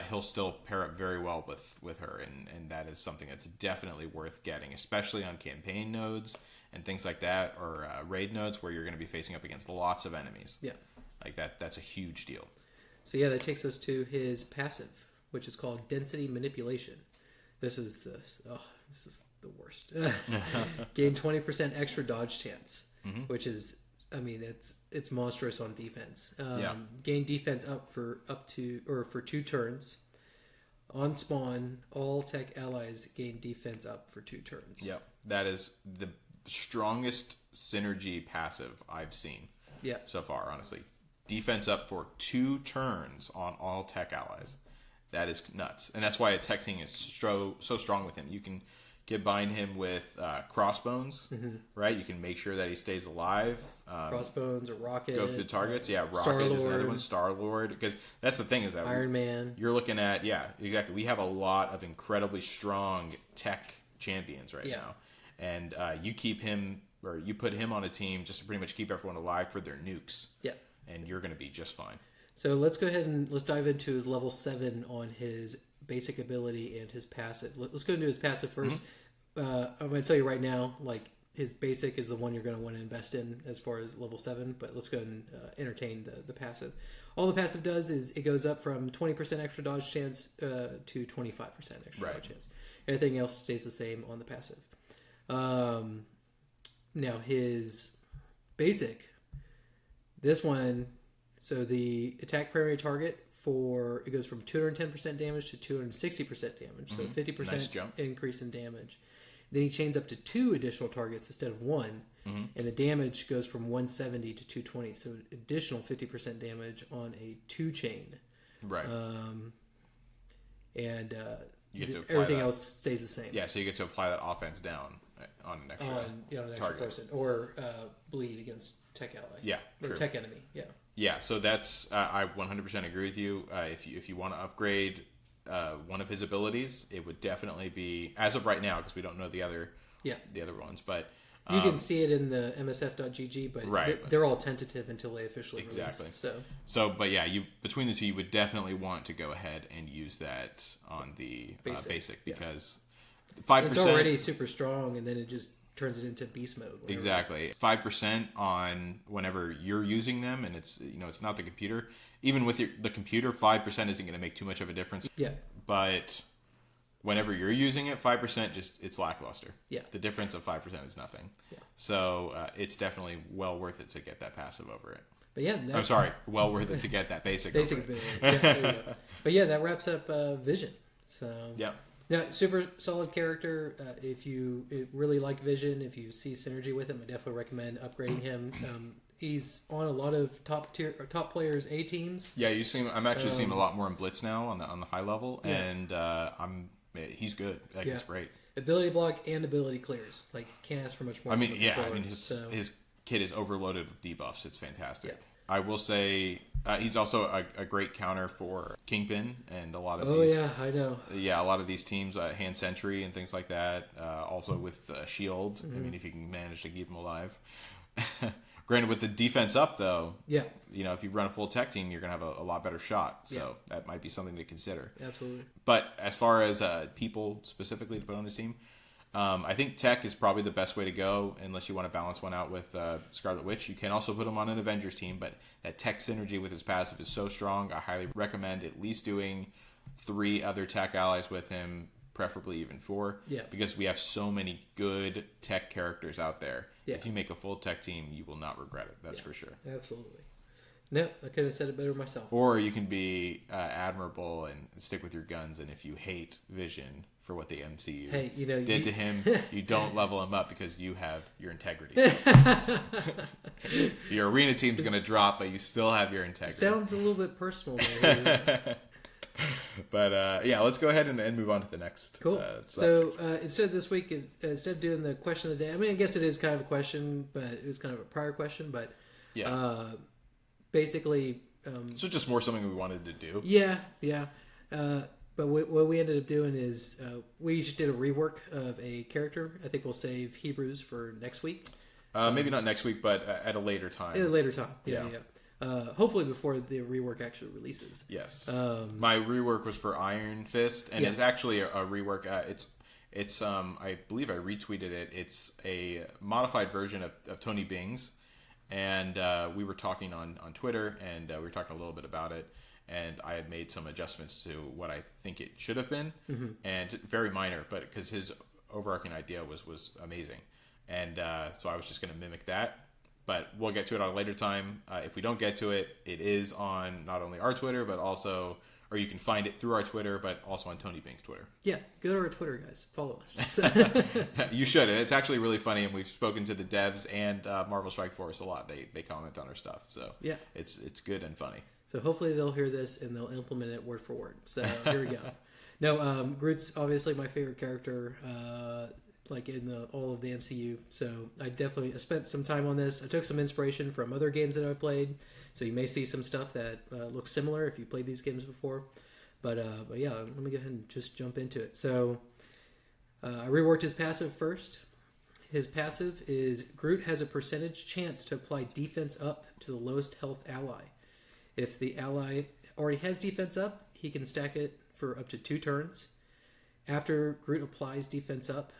he'll still pair up very well with her, and that is something that's definitely worth getting, especially on campaign nodes and things like that, or raid nodes where you're going to be facing up against lots of enemies. Yeah. Like that's a huge deal. So yeah, that takes us to his passive, which is called Density Manipulation. This is the worst. Gain 20% extra dodge chance, which is, it's monstrous on defense. Gain defense for 2 turns. On spawn, all tech allies gain defense up for 2 turns. Yep, that is the strongest synergy passive I've seen. So far, honestly. Defense up for 2 turns on all tech allies. That is nuts. And that's why a tech team is so strong with him. You can combine him with crossbones, right? You can make sure that he stays alive. Crossbones or Rocket. Go through the targets. Rocket Star-Lord. is another one. Star-Lord. Because that's the thing is that Iron Man. You're looking at, exactly. We have a lot of incredibly strong tech champions right now. And you keep him, or you put him on a team just to pretty much keep everyone alive for their nukes. Yeah. And you're going to be just fine. So let's go ahead and let's dive into his level 7 on his basic ability and his passive. Let's go into his passive first. I'm going to tell you right now, like, his basic is the one you're going to want to invest in as far as level 7, but let's go ahead and entertain the passive. All the passive does is it goes up from 20% extra dodge chance to 25% extra dodge chance. Everything else stays the same on the passive. Now his basic, this one, so the attack primary target it goes from 210% damage to 260% damage, so 50% nice jump. Increase in damage. Then he chains up to 2 additional targets instead of 1, and the damage goes from 170 to 220, so additional 50% damage on a 2 chain. Right. And you get to everything else stays the same. Yeah, so you get to apply that offense down on an extra target. Person, or bleed against tech ally. Yeah, or tech enemy. Yeah. Yeah, so that's I 100% agree with you. If you want to upgrade one of his abilities, it would definitely be, as of right now, because we don't know the other ones, but you can see it in the msf.gg, but they're all tentative until they officially release. So, but yeah, between the two, you would definitely want to go ahead and use that on the basic because 5%. It's already super strong, and then it just turns it into beast mode. Exactly. 5% on whenever you're using them, and it's not the computer. Even with the computer, 5% isn't going to make too much of a difference. Yeah. But whenever you're using it, 5% it's lackluster. Yeah. The difference of 5% is nothing. Yeah. So it's definitely well worth it to get that passive over it. But yeah, I'm sorry, well worth it to get that basic. Basic ability. Yeah, there you go. But yeah, that wraps up Vision. So yeah. Yeah, super solid character. If you really like Vision, if you see synergy with him, I definitely recommend upgrading him. He's on a lot of top players' A teams. Yeah, I'm actually seeing a lot more in Blitz now on the high level, Yeah. and he's good. Like, Yeah. he's great. Ability block and ability clears. Like, can't ask for much more. I mean, from a yeah, controller, his kit is overloaded with debuffs. It's fantastic. Yeah. I will say he's also a great counter for Kingpin and a lot of Oh these. yeah, I know. Yeah, a lot of these teams, Hand Sentry and things like that. Also with Shield. Mm-hmm. I mean, if you can manage to keep him alive. Granted, with the defense up, though, Yeah, if you run a full tech team, you're going to have a lot better shot. So that might be something to consider. absolutely. But as far as people specifically to put on his team, I think tech is probably the best way to go unless you want to balance one out with Scarlet Witch. You can also put him on an Avengers team, but that tech synergy with his passive is so strong. I highly recommend at least doing 3 other tech allies with him, preferably even 4. Yeah. Because we have so many good tech characters out there. Yeah. If you make a full tech team, you will not regret it. That's for sure. Absolutely. No, I could have said it better myself. Or you can be admirable and stick with your guns, and if you hate Vision for what the MCU did to him, you don't level him up because you have your integrity. Your arena team's going to drop, but you still have your integrity. Sounds a little bit personal there. But yeah, let's go ahead and move on to the next. Cool. So instead this week, instead of doing the question of the day, I mean, I guess it is kind of a question, but it was kind of a prior question, but yeah. Basically... so just more something we wanted to do. Yeah. But what we ended up doing is we just did a rework of a character. I think we'll save Hebrews for next week. Maybe not next week, but at a later time. At a later time. Yeah. Hopefully before the rework actually releases. Yes. My rework was for Iron Fist, and it's actually a rework. It's I believe I retweeted it. It's a modified version of Tony Bing's, and we were talking on Twitter, and we were talking a little bit about it. And I had made some adjustments to what I think it should have been, and very minor, but because his overarching idea was amazing, and so I was just going to mimic that. But we'll get to it on a later time. If we don't get to it, it is on not only our Twitter, but also, or you can find it through our Twitter, but also on Tony Bing's Twitter. Yeah, go to our Twitter, guys. Follow us. You should. It's actually really funny, and we've spoken to the devs and Marvel Strike Force a lot. They comment on our stuff, so yeah, it's good and funny. So hopefully they'll hear this and they'll implement it word for word. So here we go. No, Groot's obviously my favorite character, like in all of the MCU. So I definitely spent some time on this. I took some inspiration from other games that I've played. So you may see some stuff that looks similar if you played these games before. But yeah, let me go ahead and just jump into it. So I reworked his passive first. His passive is Groot has a percentage chance to apply defense up to the lowest health ally. If the ally already has defense up, he can stack it for up to 2 turns. After Groot applies defense up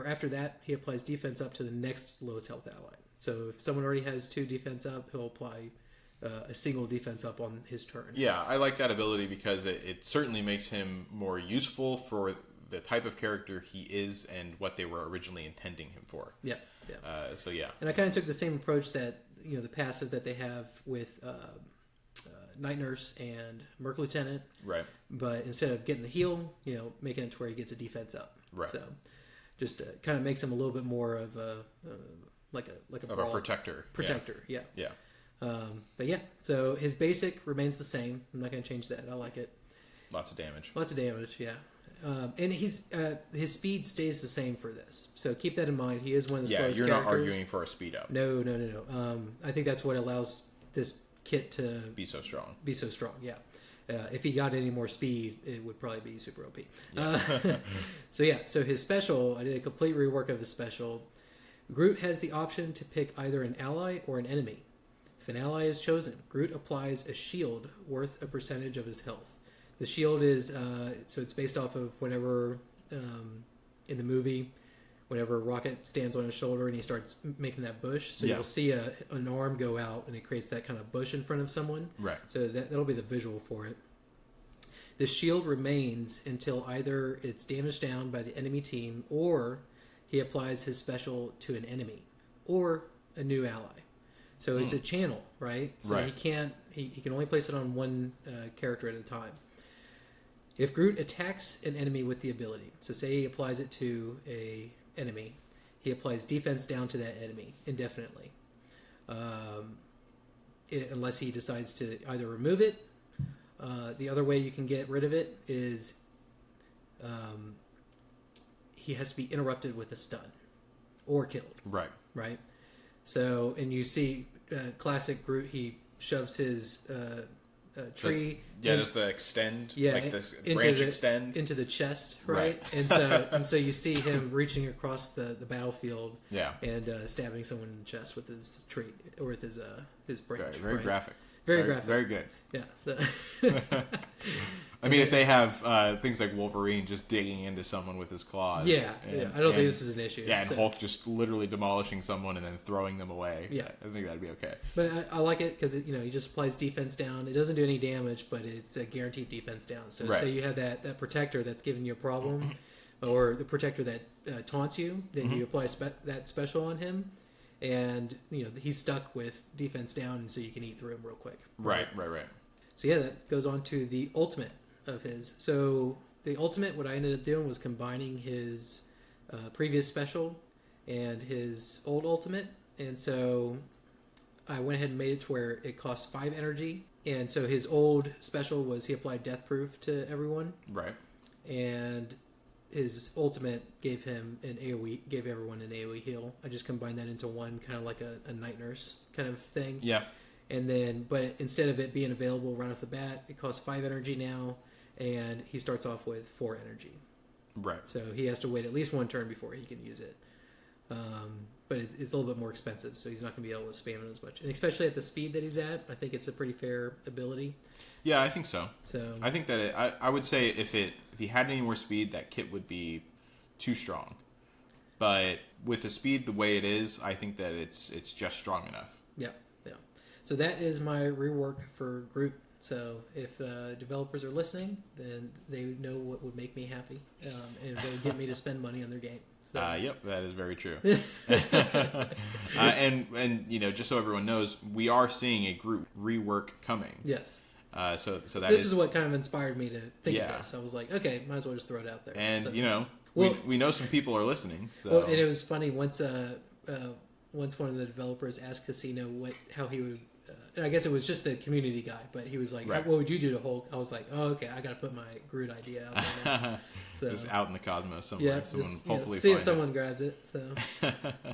after that, he applies defense up to the next lowest health ally. So if someone already has 2 defense up, he'll apply a single defense up on his turn. Yeah, I like that ability because it certainly makes him more useful for the type of character he is and what they were originally intending him for. Yeah. So yeah. And I kind of took the same approach that the passive that they have with Night Nurse and Merc Lieutenant. Right. But instead of getting the heal, making it to where he gets a defense up. Right. So just kind of makes him a little bit more of a like a protector. Protector. Yeah. Yeah. But yeah, so his basic remains the same. I'm not going to change that. I like it. Lots of damage. Yeah. And his speed stays the same for this, so keep that in mind. He is one of the slowest you're characters. not arguing for a speed up. No. I think that's what allows this kit to be so strong. Yeah. If he got any more speed, it would probably be super OP. Yeah. So his special, I did a complete rework of his special. Groot has the option to pick either an ally or an enemy. If an ally is chosen, Groot applies a shield worth a percentage of his health. The shield is, so it's based off of whenever, in the movie, whenever Rocket stands on his shoulder and he starts making that bush. So you'll see an arm go out and it creates that kind of bush in front of someone. Right. So that'll be the visual for it. The shield remains until either it's damaged down by the enemy team or he applies his special to an enemy or a new ally. So it's a channel, right? So he can only place it on one character at a time. If Groot attacks an enemy with the ability, so say he applies it to a enemy, he applies defense down to that enemy indefinitely. unless he decides to either remove it. The other way you can get rid of it is he has to be interrupted with a stun or killed. Right. Right. So, and you see classic Groot, he shoves his tree. Does the extend? Yeah, like the into branch the, extend? into the chest, right? And so you see him reaching across the battlefield, Yeah. and stabbing someone in the chest with his tree or with his branch. Very right? graphic. Very graphic. Very good. Yeah. So I mean, if they have things like Wolverine just digging into someone with his claws. yeah, I don't think this is an issue. Yeah, and so. Hulk just literally demolishing someone and then throwing them away. Yeah. I think that'd be okay. But I like it because he just applies defense down. It doesn't do any damage, but it's a guaranteed defense down. So Right. say you have that protector that's giving you a problem, or the protector that taunts you, then you apply that special on him, and he's stuck with defense down, and so you can eat through him real quick. Right. So yeah, that goes on to the ultimate of his. So the ultimate, what I ended up doing was combining his previous special and his old ultimate, and so I went ahead and made it to where it costs 5 energy. And so his old special was he applied death proof to everyone, Right. and his ultimate gave him an AoE, gave everyone an AoE heal. I just combined that into one, kind of like a night nurse kind of thing. Yeah. And then, but instead of it being available right off the bat, it costs 5 energy now, and he starts off with 4 energy. Right. So he has to wait at least one turn before he can use it. But it's a little bit more expensive, so he's not going to be able to spam it as much. And especially at the speed that he's at, I think it's a pretty fair ability. Yeah, I think so. So I think that I would say if he had any more speed, that kit would be too strong. But with the speed the way it is, I think that it's just strong enough. yeah. So that is my rework for Groot. So if developers are listening, then they know what would make me happy, and they would get me to spend money on their game. So. Yep, that is very true. And just so everyone knows, we are seeing a Groot rework coming. Yes. So that this is what kind of inspired me to think Yeah. of this. I was like, okay, might as well just throw it out there. And So, we know some people are listening. So well, and it was funny once one of the developers asked Khasino how he would. And I guess it was just the community guy, but he was like, Right. "What would you do to Hulk?" I was like, "Oh, okay, I got to put my Groot idea out there now." So just out in the cosmos somewhere. yeah, Someone just, hopefully see if find someone grabs it. So,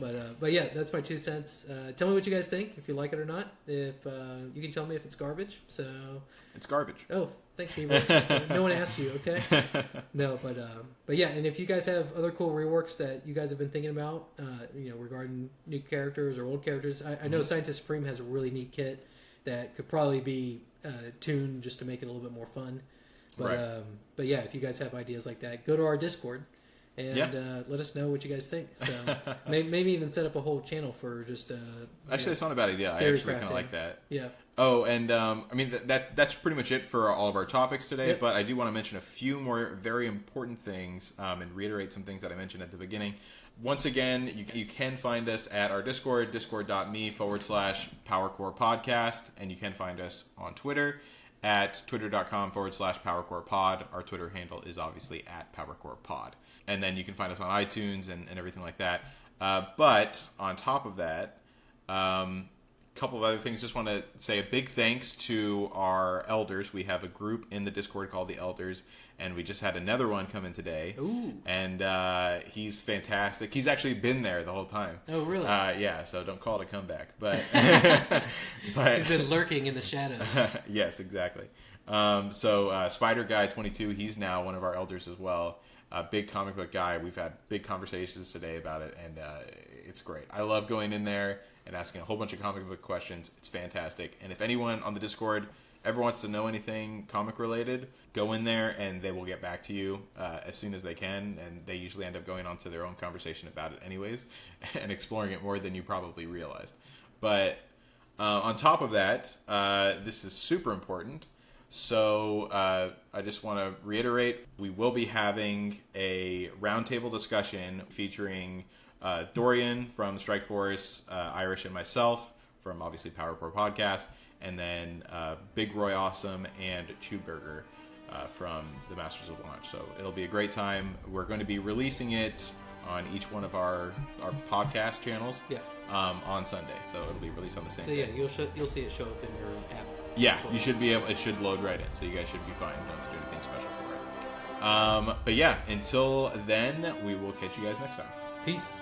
but yeah, that's my 2 cents. Tell me what you guys think, if you like it or not. If you can tell me if it's garbage. So it's garbage. oh, thanks, Hebrew. No one asked you, okay? No, but yeah, and if you guys have other cool reworks that you guys have been thinking about, regarding new characters or old characters, I know Scientist Supreme has a really neat kit that could probably be tuned just to make it a little bit more fun. But Right. but yeah, if you guys have ideas like that, go to our Discord and let us know what you guys think. So maybe even set up a whole channel for just Actually, it's not a bad idea. I theory actually kind of crafting. like that. Yeah. Oh, and I mean that's pretty much it for all of our topics today. Yep. But I do want to mention a few more very important things and reiterate some things that I mentioned at the beginning. Once again, you can find us at our Discord, discord.me/PowerCore Podcast, and you can find us on Twitter at twitter.com/PowerCore Pod. Our Twitter handle is obviously at PowerCore Pod. And then you can find us on iTunes and everything like that. But on top of that, couple of other things. Just want to say a big thanks to our elders. We have a group in the Discord called the Elders, and we just had another one come in today. Ooh. And he's fantastic. He's actually been there the whole time. Oh, really? Yeah, so don't call it a comeback. But He's been lurking in the shadows. yes, exactly. So Spider Guy 22, he's now one of our elders as well. A big comic book guy. We've had big conversations today about it, and it's great. I love going in there and asking a whole bunch of comic book questions. It's fantastic. And if anyone on the Discord ever wants to know anything comic related, go in there and they will get back to you as soon as they can. And they usually end up going on to their own conversation about it anyways and exploring it more than you probably realized. But on top of that, this is super important. So I just want to reiterate, we will be having a roundtable discussion featuring Dorian from Strike Force, Irish, and myself from obviously PowerCore Podcast, and then Big Roy Awesome and Chew Burger from the Masters of Launch. So it'll be a great time. We're going to be releasing it on each one of our podcast channels. Yeah. on Sunday. So it'll be released on the same So yeah, day. you'll see it show up in your app. Yeah, you should be able. It should load right in, so you guys should be fine. You don't have to do anything special for it. But yeah, until then, we will catch you guys next time. Peace.